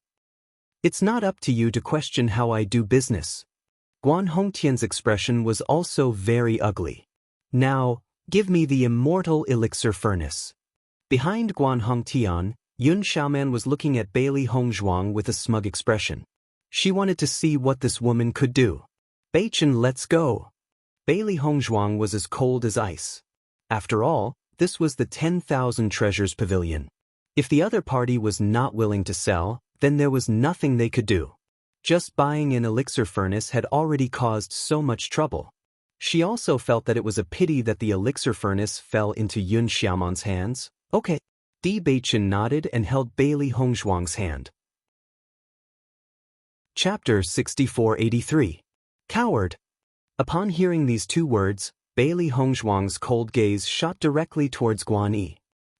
It's not up to you to question how I do business. Guan Hongtian's expression was also very ugly. Now, give me the immortal elixir furnace. Behind Guan Hongtian, Yun Xiaoman was looking at Bailey Hongzhuang with a smug expression. She wanted to see what this woman could do. Beichen, let's go. Bailey Hongzhuang was as cold as ice. After all, this was the 10,000 Treasures Pavilion. If the other party was not willing to sell, then there was nothing they could do. Just buying an elixir furnace had already caused so much trouble. She also felt that it was a pity that the elixir furnace fell into Yun Xiaoman's hands. Okay. Di Beichen nodded and held Bailey Hongzhuang's hand. Chapter 6483. Coward. Upon hearing these two words, Bailey Hongzhuang's cold gaze shot directly towards Guan Yi.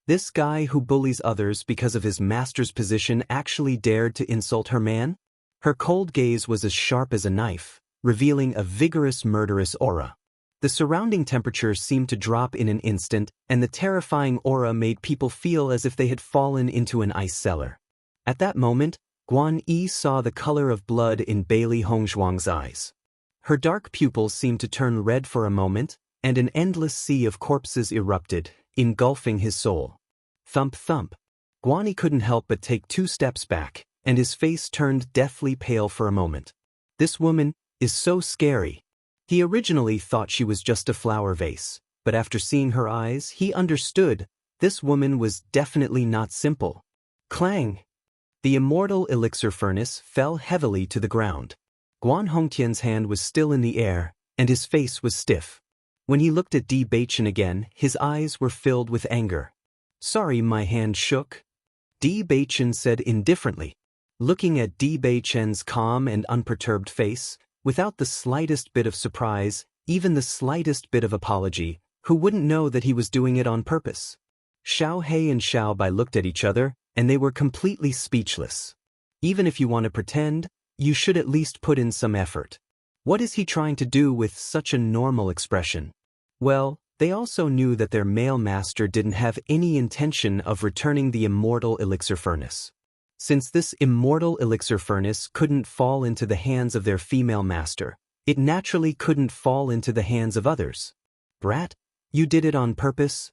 This guy who bullies others because of his master's position actually dared to insult her man? Her cold gaze was as sharp as a knife, revealing a vigorous murderous aura. The surrounding temperature seemed to drop in an instant, and the terrifying aura made people feel as if they had fallen into an ice cellar. At that moment, Guan Yi saw the color of blood in Bailey Hongzhuang's eyes. Her dark pupils seemed to turn red for a moment, and an endless sea of corpses erupted, engulfing his soul. Thump thump. Guani couldn't help but take 2 steps back, and his face turned deathly pale for a moment. This woman is so scary. He originally thought she was just a flower vase, but after seeing her eyes, he understood this woman was definitely not simple. Clang! The immortal elixir furnace fell heavily to the ground. Guan Hongtian's hand was still in the air, and his face was stiff. When he looked at Bewitching again, his eyes were filled with anger. Sorry, my hand shook, Bewitching said indifferently. Looking at Bewitching's calm and unperturbed face, without the slightest bit of surprise, even the slightest bit of apology, who wouldn't know that he was doing it on purpose? Xiao He and Xiao Bai looked at each other, and they were completely speechless. Even if you want to pretend, you should at least put in some effort. What is he trying to do with such a normal expression? Well, they also knew that their male master didn't have any intention of returning the immortal elixir furnace. Since this immortal elixir furnace couldn't fall into the hands of their female master, it naturally couldn't fall into the hands of others. Brat, you did it on purpose?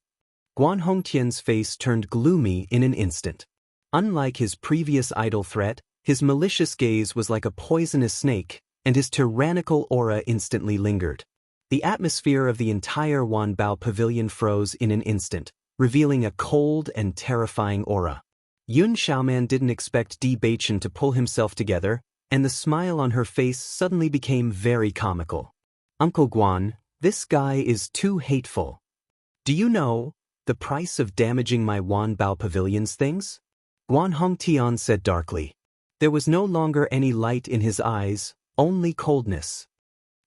Guan Hongtian's face turned gloomy in an instant. Unlike his previous idle threat, his malicious gaze was like a poisonous snake, and his tyrannical aura instantly lingered. The atmosphere of the entire Wanbao pavilion froze in an instant, revealing a cold and terrifying aura. Yun Xiaoman didn't expect Bewitching to pull himself together, and the smile on her face suddenly became very comical. Uncle Guan, this guy is too hateful. Do you know the price of damaging my Wanbao pavilion's things? Guan Hongtian said darkly. There was no longer any light in his eyes, only coldness.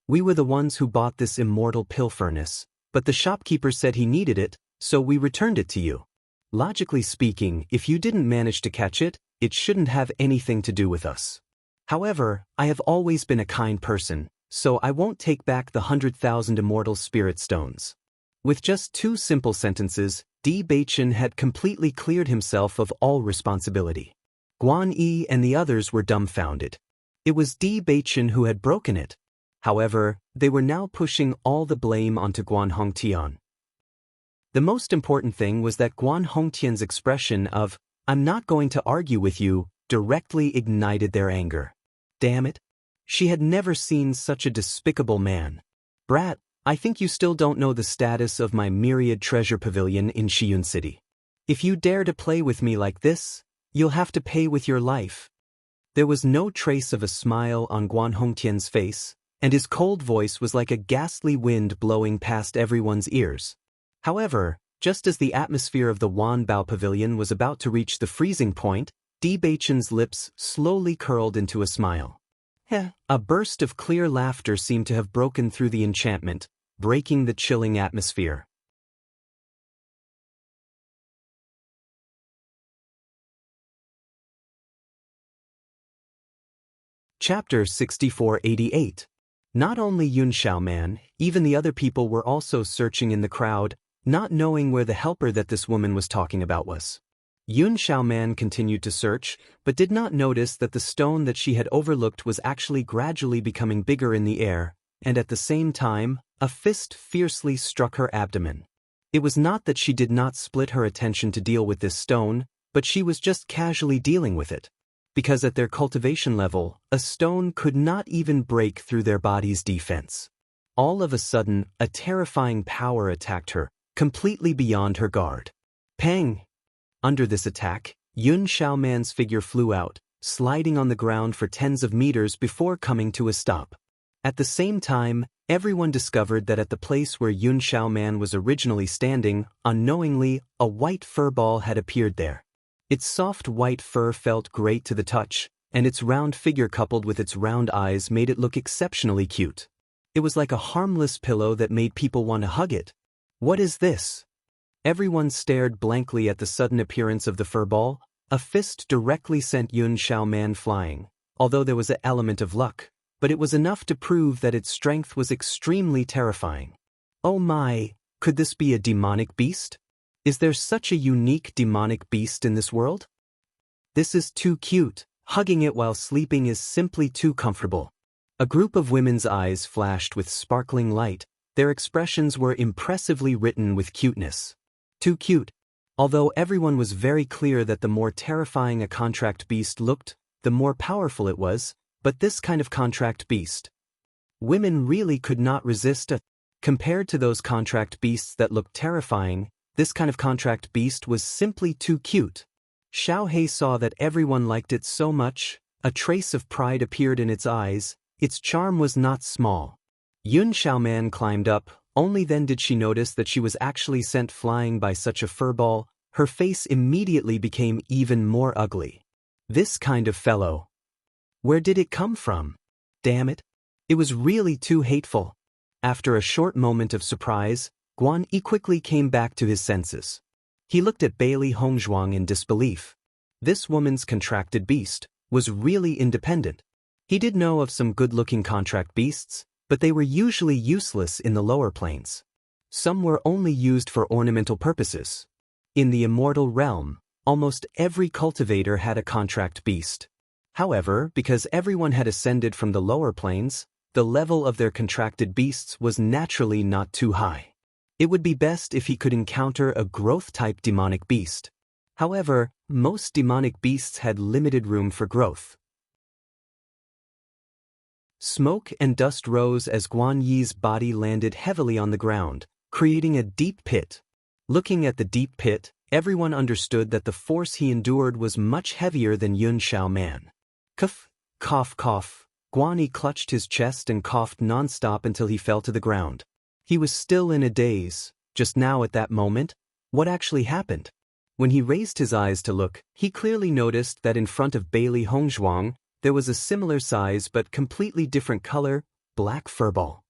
We were the ones who bought this immortal pill furnace, but the shopkeeper said he needed it, so we returned it to you. Logically speaking, if you didn't manage to catch it, it shouldn't have anything to do with us. However, I have always been a kind person, so I won't take back the 100,000 immortal spirit stones. With just 2 simple sentences, Bewitching had completely cleared himself of all responsibility. Guan Yi and the others were dumbfounded. It was Bewitching who had broken it. However, they were now pushing all the blame onto Guan Hongtian. The most important thing was that Guan Hongtian's expression of, "I'm not going to argue with you," directly ignited their anger. Damn it. She had never seen such a despicable man. Brat, I think you still don't know the status of my myriad treasure pavilion in Shiyun City. If you dare to play with me like this, you'll have to pay with your life. There was no trace of a smile on Guan Hongtian's face, and his cold voice was like a ghastly wind blowing past everyone's ears. However, just as the atmosphere of the Wanbao pavilion was about to reach the freezing point, Bewitching's lips slowly curled into a smile. A burst of clear laughter seemed to have broken through the enchantment, breaking the chilling atmosphere. Chapter 6488. Not only Yun Xiaoman, even the other people were also searching in the crowd, not knowing where the helper that this woman was talking about was. Yun Xiaoman continued to search, but did not notice that the stone that she had overlooked was actually gradually becoming bigger in the air, and at the same time, a fist fiercely struck her abdomen. It was not that she did not split her attention to deal with this stone, but she was just casually dealing with it. Because at their cultivation level, a stone could not even break through their body's defense. All of a sudden, a terrifying power attacked her, completely beyond her guard. Pang! Under this attack, Yun Xiaoman's figure flew out, sliding on the ground for tens of meters before coming to a stop. At the same time, everyone discovered that at the place where Yun Xiaoman was originally standing, unknowingly, a white fur ball had appeared there. Its soft white fur felt great to the touch, and its round figure coupled with its round eyes made it look exceptionally cute. It was like a harmless pillow that made people want to hug it. What is this? Everyone stared blankly at the sudden appearance of the fur ball. A fist directly sent Yun Xiaoman flying, although there was an element of luck, but it was enough to prove that its strength was extremely terrifying. Oh my, could this be a demonic beast? Is there such a unique demonic beast in this world? This is too cute. Hugging it while sleeping is simply too comfortable. A group of women's eyes flashed with sparkling light. Their expressions were impressively written with cuteness. Too cute. Although everyone was very clear that the more terrifying a contract beast looked, the more powerful it was, but this kind of contract beast, women really could not resist it. Compared to those contract beasts that looked terrifying, this kind of contract beast was simply too cute. Xiao Hei saw that everyone liked it so much, a trace of pride appeared in its eyes, its charm was not small. Yun Xiaoman climbed up, only then did she notice that she was actually sent flying by such a furball. Her face immediately became even more ugly. This kind of fellow. Where did it come from? Damn it. It was really too hateful. After a short moment of surprise, Guan Yi quickly came back to his senses. He looked at Bailey Hongzhuang in disbelief. This woman's contracted beast was really independent. He did know of some good-looking contract beasts, but they were usually useless in the lower planes. Some were only used for ornamental purposes. In the immortal realm, almost every cultivator had a contract beast. However, because everyone had ascended from the lower planes, the level of their contracted beasts was naturally not too high. It would be best if he could encounter a growth-type demonic beast. However, most demonic beasts had limited room for growth. Smoke and dust rose as Guan Yi's body landed heavily on the ground, creating a deep pit. Looking at the deep pit, everyone understood that the force he endured was much heavier than Yun Xiaoman. Cough, cough, cough. Guan Yi clutched his chest and coughed non-stop until he fell to the ground. He was still in a daze. Just now at that moment, what actually happened? When he raised his eyes to look, he clearly noticed that in front of Bailey Hongzhuang, there was a similar size but completely different color, black furball.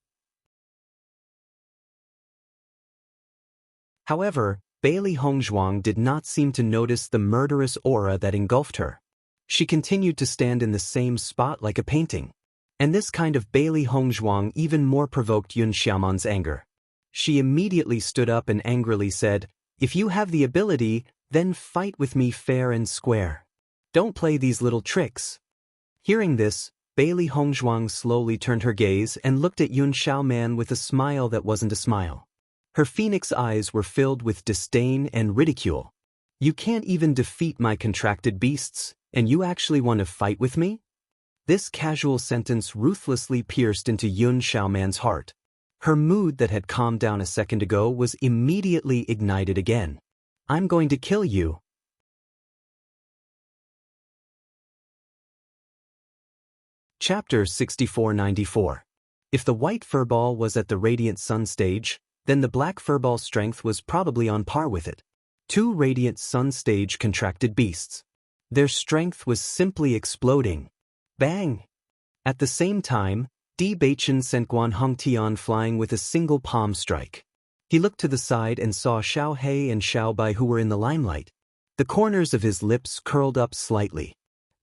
However, Bailey Hongzhuang did not seem to notice the murderous aura that engulfed her. She continued to stand in the same spot like a painting. And this kind of Bailey Hongzhuang even more provoked Yun Xiaoman's anger. She immediately stood up and angrily said, "If you have the ability, then fight with me fair and square. Don't play these little tricks." Hearing this, Bailey Hongzhuang slowly turned her gaze and looked at Yun Xiaoman with a smile that wasn't a smile. Her phoenix eyes were filled with disdain and ridicule. "You can't even defeat my contracted beasts, and you actually want to fight with me?" This casual sentence ruthlessly pierced into Yun Xiaoman's heart. Her mood that had calmed down a second ago was immediately ignited again. "I'm going to kill you." Chapter 6494. If the white furball was at the Radiant Sun stage, then the black furball's strength was probably on par with it. Two Radiant Sun stage contracted beasts. Their strength was simply exploding. Bang! At the same time, Bewitching sent Guan Hongtian flying with a single palm strike. He looked to the side and saw Xiao Hei and Xiao Bai who were in the limelight. The corners of his lips curled up slightly.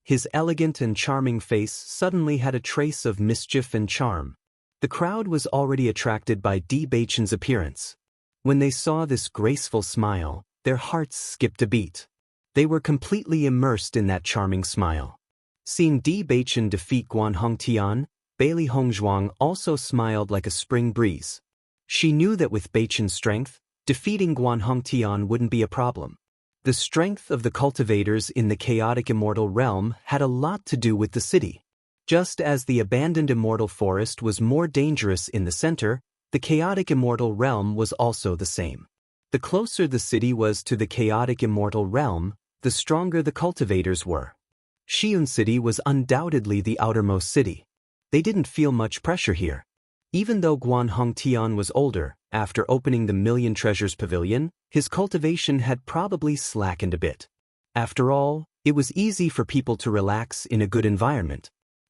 His elegant and charming face suddenly had a trace of mischief and charm. The crowd was already attracted by Bewitching's appearance. When they saw this graceful smile, their hearts skipped a beat. They were completely immersed in that charming smile. Seeing Bewitching defeat Guan Hongtian, Bailey Hongzhuang also smiled like a spring breeze. She knew that with Beicheng's strength, defeating Guan Hongtian wouldn't be a problem. The strength of the cultivators in the chaotic immortal realm had a lot to do with the city. Just as the abandoned immortal forest was more dangerous in the center, the chaotic immortal realm was also the same. The closer the city was to the chaotic immortal realm, the stronger the cultivators were. Xiun City was undoubtedly the outermost city. They didn't feel much pressure here. Even though Guan Hongtian was older, after opening the Million Treasures Pavilion, his cultivation had probably slackened a bit. After all, it was easy for people to relax in a good environment.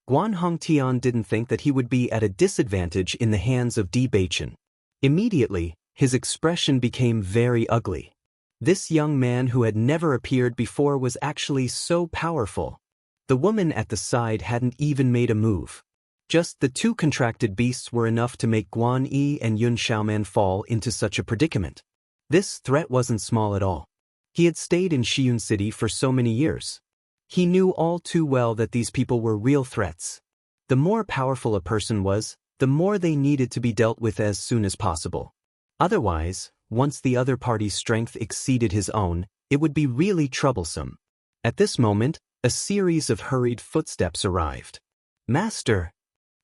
Guan Hongtian didn't think that he would be at a disadvantage in the hands of Bewitching. Immediately, his expression became very ugly. This young man who had never appeared before was actually so powerful. The woman at the side hadn't even made a move. Just the two contracted beasts were enough to make Guan Yi and Yun Xiaoman fall into such a predicament. This threat wasn't small at all. He had stayed in Xiun City for so many years. He knew all too well that these people were real threats. The more powerful a person was, the more they needed to be dealt with as soon as possible. Otherwise, once the other party's strength exceeded his own, it would be really troublesome. At this moment, a series of hurried footsteps arrived. "Master!"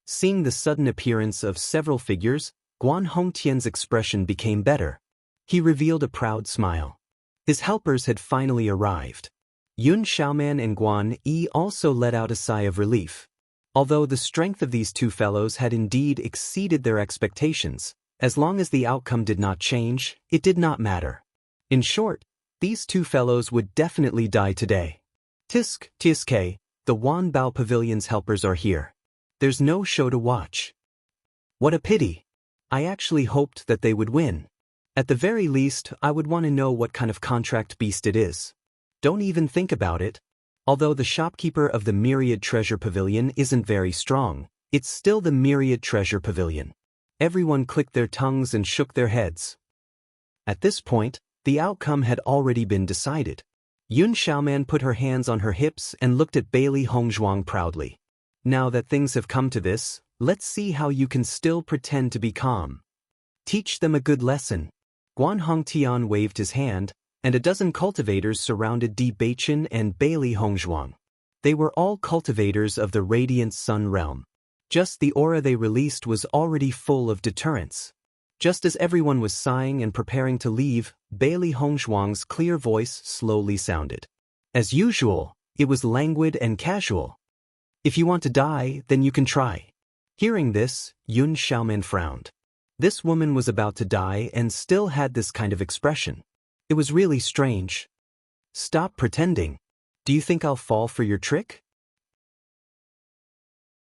Seeing the sudden appearance of several figures, Guan Hongtian's expression became better. He revealed a proud smile. His helpers had finally arrived. Yun Xiaoman and Guan Yi also let out a sigh of relief. Although the strength of these two fellows had indeed exceeded their expectations, as long as the outcome did not change, it did not matter. In short, these two fellows would definitely die today. Tisk, the Wanbao Pavilion's helpers are here. There's no show to watch. What a pity. I actually hoped that they would win. At the very least, I would want to know what kind of contract beast it is. Don't even think about it. Although the shopkeeper of the Myriad Treasure Pavilion isn't very strong, it's still the Myriad Treasure Pavilion. Everyone clicked their tongues and shook their heads. At this point, the outcome had already been decided. Yun Xiaoman put her hands on her hips and looked at Bailey Hongzhuang proudly. Now that things have come to this, let's see how you can still pretend to be calm. Teach them a good lesson. Guan Hongtian waved his hand, and a dozen cultivators surrounded Bewitching and Bailey Hongzhuang. They were all cultivators of the Radiant Sun realm. Just the aura they released was already full of deterrence. Just as everyone was sighing and preparing to leave, Bailey Hongzhuang's clear voice slowly sounded. As usual, it was languid and casual. If you want to die, then you can try. Hearing this, Yun Xiaoman frowned. This woman was about to die and still had this kind of expression. It was really strange. Stop pretending. Do you think I'll fall for your trick?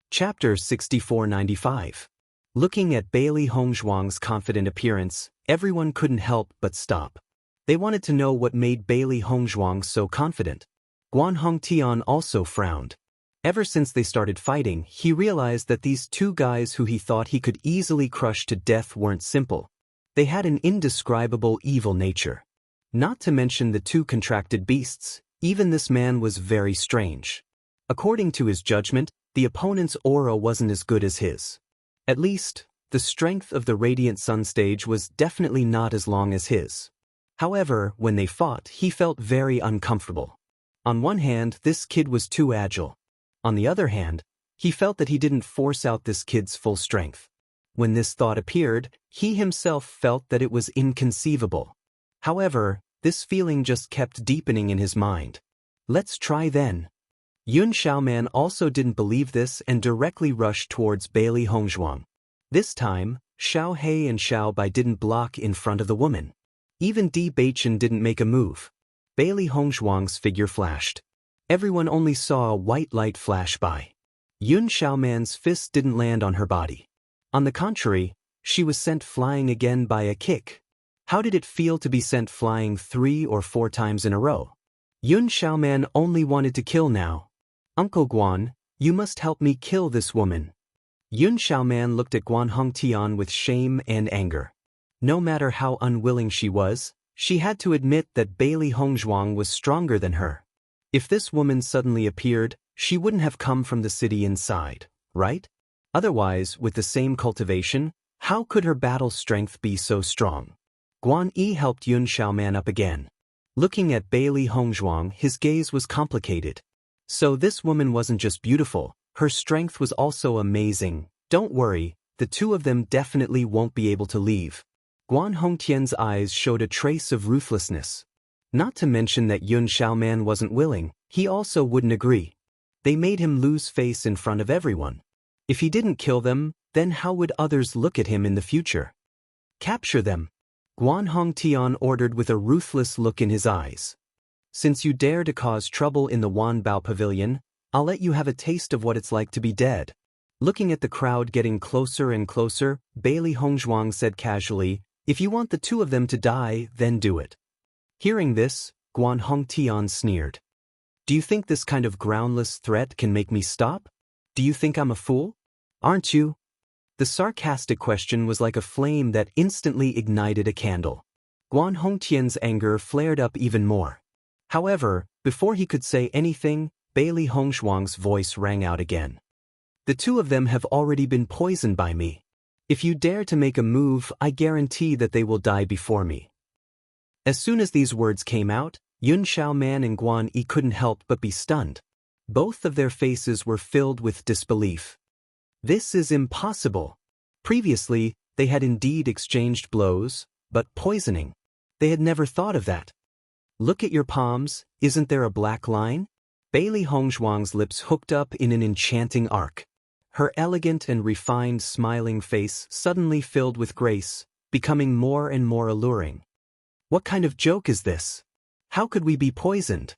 Chapter 6495. Looking at Bailey Hongzhuang's confident appearance, everyone couldn't help but stop. They wanted to know what made Bailey Hongzhuang so confident. Guan Hongtian also frowned. Ever since they started fighting, he realized that these two guys who he thought he could easily crush to death weren't simple. They had an indescribable evil nature. Not to mention the two contracted beasts, even this man was very strange. According to his judgment, the opponent's aura wasn't as good as his. At least, the strength of the Radiant Sun stage was definitely not as long as his. However, when they fought, he felt very uncomfortable. On one hand, this kid was too agile. On the other hand, he felt that he didn't force out this kid's full strength. When this thought appeared, he himself felt that it was inconceivable. However, this feeling just kept deepening in his mind. Let's try then. Yun Xiaoman also didn't believe this and directly rushed towards Bailey Hongzhuang. This time, Xiao He and Xiao Bai didn't block in front of the woman. Even Bewitching didn't make a move. Bailey Hongzhuang's figure flashed. Everyone only saw a white light flash by. Yun Xiaoman's fist didn't land on her body. On the contrary, she was sent flying again by a kick. How did it feel to be sent flying 3 or 4 times in a row? Yun Xiaoman only wanted to kill now. Uncle Guan, you must help me kill this woman. Yun Xiaoman looked at Guan Hongtian with shame and anger. No matter how unwilling she was, she had to admit that Bailey Hongzhuang was stronger than her. If this woman suddenly appeared, she wouldn't have come from the city inside, right? Otherwise, with the same cultivation, how could her battle strength be so strong? Guan Yi helped Yun Xiaoman up again. Looking at Bailey Hongzhuang, his gaze was complicated. So this woman wasn't just beautiful, her strength was also amazing. Don't worry, the two of them definitely won't be able to leave. Guan Hongtian's eyes showed a trace of ruthlessness. Not to mention that Yun Xiaoman wasn't willing, he also wouldn't agree. They made him lose face in front of everyone. If he didn't kill them, then how would others look at him in the future? Capture them. Guan Hongtian ordered with a ruthless look in his eyes. Since you dare to cause trouble in the Wanbao Pavilion, I'll let you have a taste of what it's like to be dead. Looking at the crowd getting closer and closer, Bailey Hongzhuang said casually, if you want the two of them to die, then do it. Hearing this, Guan Hongtian sneered. Do you think this kind of groundless threat can make me stop? Do you think I'm a fool? Aren't you? The sarcastic question was like a flame that instantly ignited a candle. Guan Hongtian's anger flared up even more. However, before he could say anything, Bailey Hongzhuang's voice rang out again. The two of them have already been poisoned by me. If you dare to make a move, I guarantee that they will die before me. As soon as these words came out, Yun Xiaoman and Guan Yi couldn't help but be stunned. Both of their faces were filled with disbelief. This is impossible. Previously, they had indeed exchanged blows, but poisoning. They had never thought of that. Look at your palms, isn't there a black line? Bailey Hongzhuang's lips hooked up in an enchanting arc. Her elegant and refined smiling face suddenly filled with grace, becoming more and more alluring. What kind of joke is this? How could we be poisoned?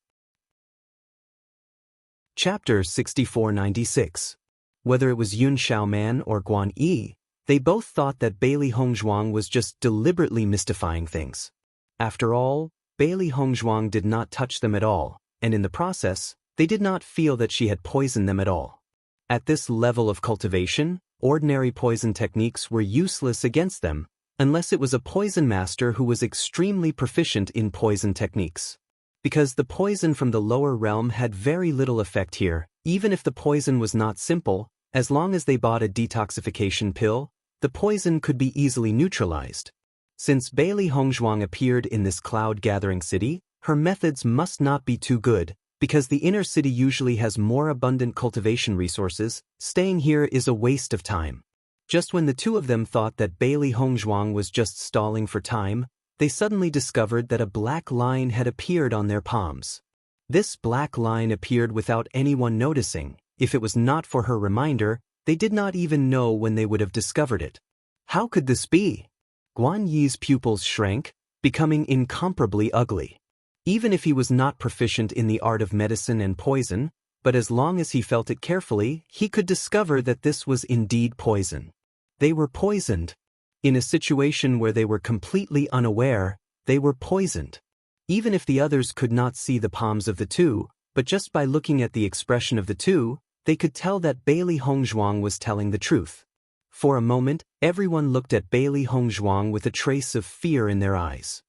Chapter 6496. Whether it was Yun Xiaoman or Guan Yi, they both thought that Bailey Hongzhuang was just deliberately mystifying things. After all, Bailey Hongzhuang did not touch them at all, and in the process, they did not feel that she had poisoned them at all. At this level of cultivation, ordinary poison techniques were useless against them, unless it was a poison master who was extremely proficient in poison techniques. Because the poison from the lower realm had very little effect here, even if the poison was not simple, as long as they bought a detoxification pill, the poison could be easily neutralized. Since Bailey Hongzhuang appeared in this cloud-gathering city, her methods must not be too good, because the inner city usually has more abundant cultivation resources. Staying here is a waste of time. Just when the two of them thought that Bailey Hongzhuang was just stalling for time, they suddenly discovered that a black line had appeared on their palms. This black line appeared without anyone noticing. If it was not for her reminder, they did not even know when they would have discovered it. How could this be? Guan Yi's pupils shrank, becoming incomparably ugly. Even if he was not proficient in the art of medicine and poison, but as long as he felt it carefully, he could discover that this was indeed poison. They were poisoned. In a situation where they were completely unaware, they were poisoned. Even if the others could not see the palms of the two, but just by looking at the expression of the two, they could tell that Bailey Hongzhuang was telling the truth. For a moment, everyone looked at Bailey Hongzhuang with a trace of fear in their eyes.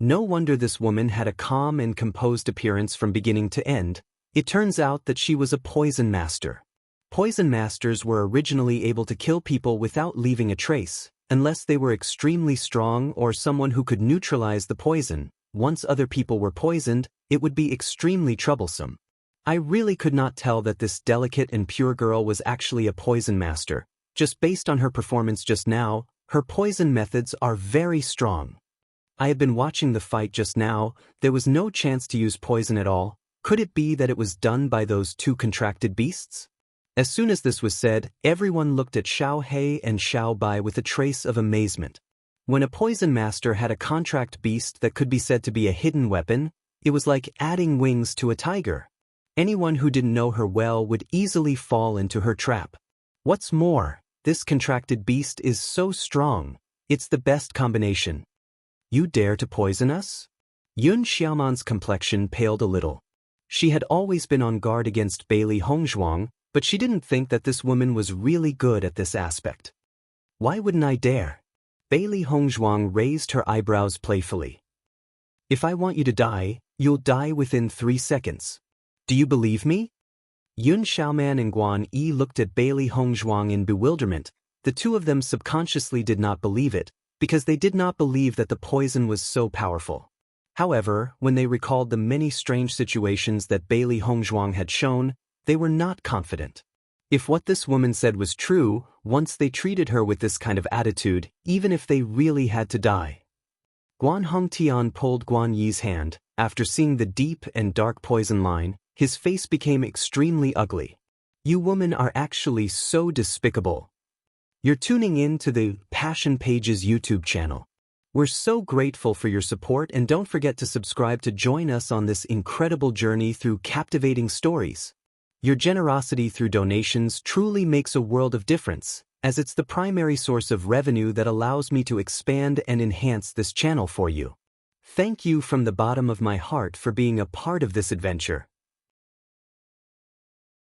No wonder this woman had a calm and composed appearance from beginning to end. It turns out that she was a poison master. Poison masters were originally able to kill people without leaving a trace, unless they were extremely strong or someone who could neutralize the poison. Once other people were poisoned, it would be extremely troublesome. I really could not tell that this delicate and pure girl was actually a poison master. Just based on her performance just now, her poison methods are very strong. I had been watching the fight just now. There was no chance to use poison at all. Could it be that it was done by those two contracted beasts? As soon as this was said, everyone looked at Xiao He and Xiao Bai with a trace of amazement. When a poison master had a contract beast that could be said to be a hidden weapon, it was like adding wings to a tiger. Anyone who didn't know her well would easily fall into her trap. What's more, this contracted beast is so strong. It's the best combination. You dare to poison us? Yun Xiaoman's complexion paled a little. She had always been on guard against Bailey Hongzhuang, but she didn't think that this woman was really good at this aspect. Why wouldn't I dare? Bailey Hongzhuang raised her eyebrows playfully. If I want you to die, you'll die within 3 seconds. Do you believe me? Yun Xiaoman and Guan Yi looked at Bailey Hongzhuang in bewilderment. The two of them subconsciously did not believe it, because they did not believe that the poison was so powerful. However, when they recalled the many strange situations that Bailey Hongzhuang had shown, they were not confident. If what this woman said was true, once they treated her with this kind of attitude, even if they really had to die. Guan Hongtian pulled Guan Yi's hand. After seeing the deep and dark poison line, his face became extremely ugly. You women are actually so despicable. You're tuning in to the Passion Pages YouTube channel. We're so grateful for your support, and don't forget to subscribe to join us on this incredible journey through captivating stories. Your generosity through donations truly makes a world of difference, as it's the primary source of revenue that allows me to expand and enhance this channel for you. Thank you from the bottom of my heart for being a part of this adventure.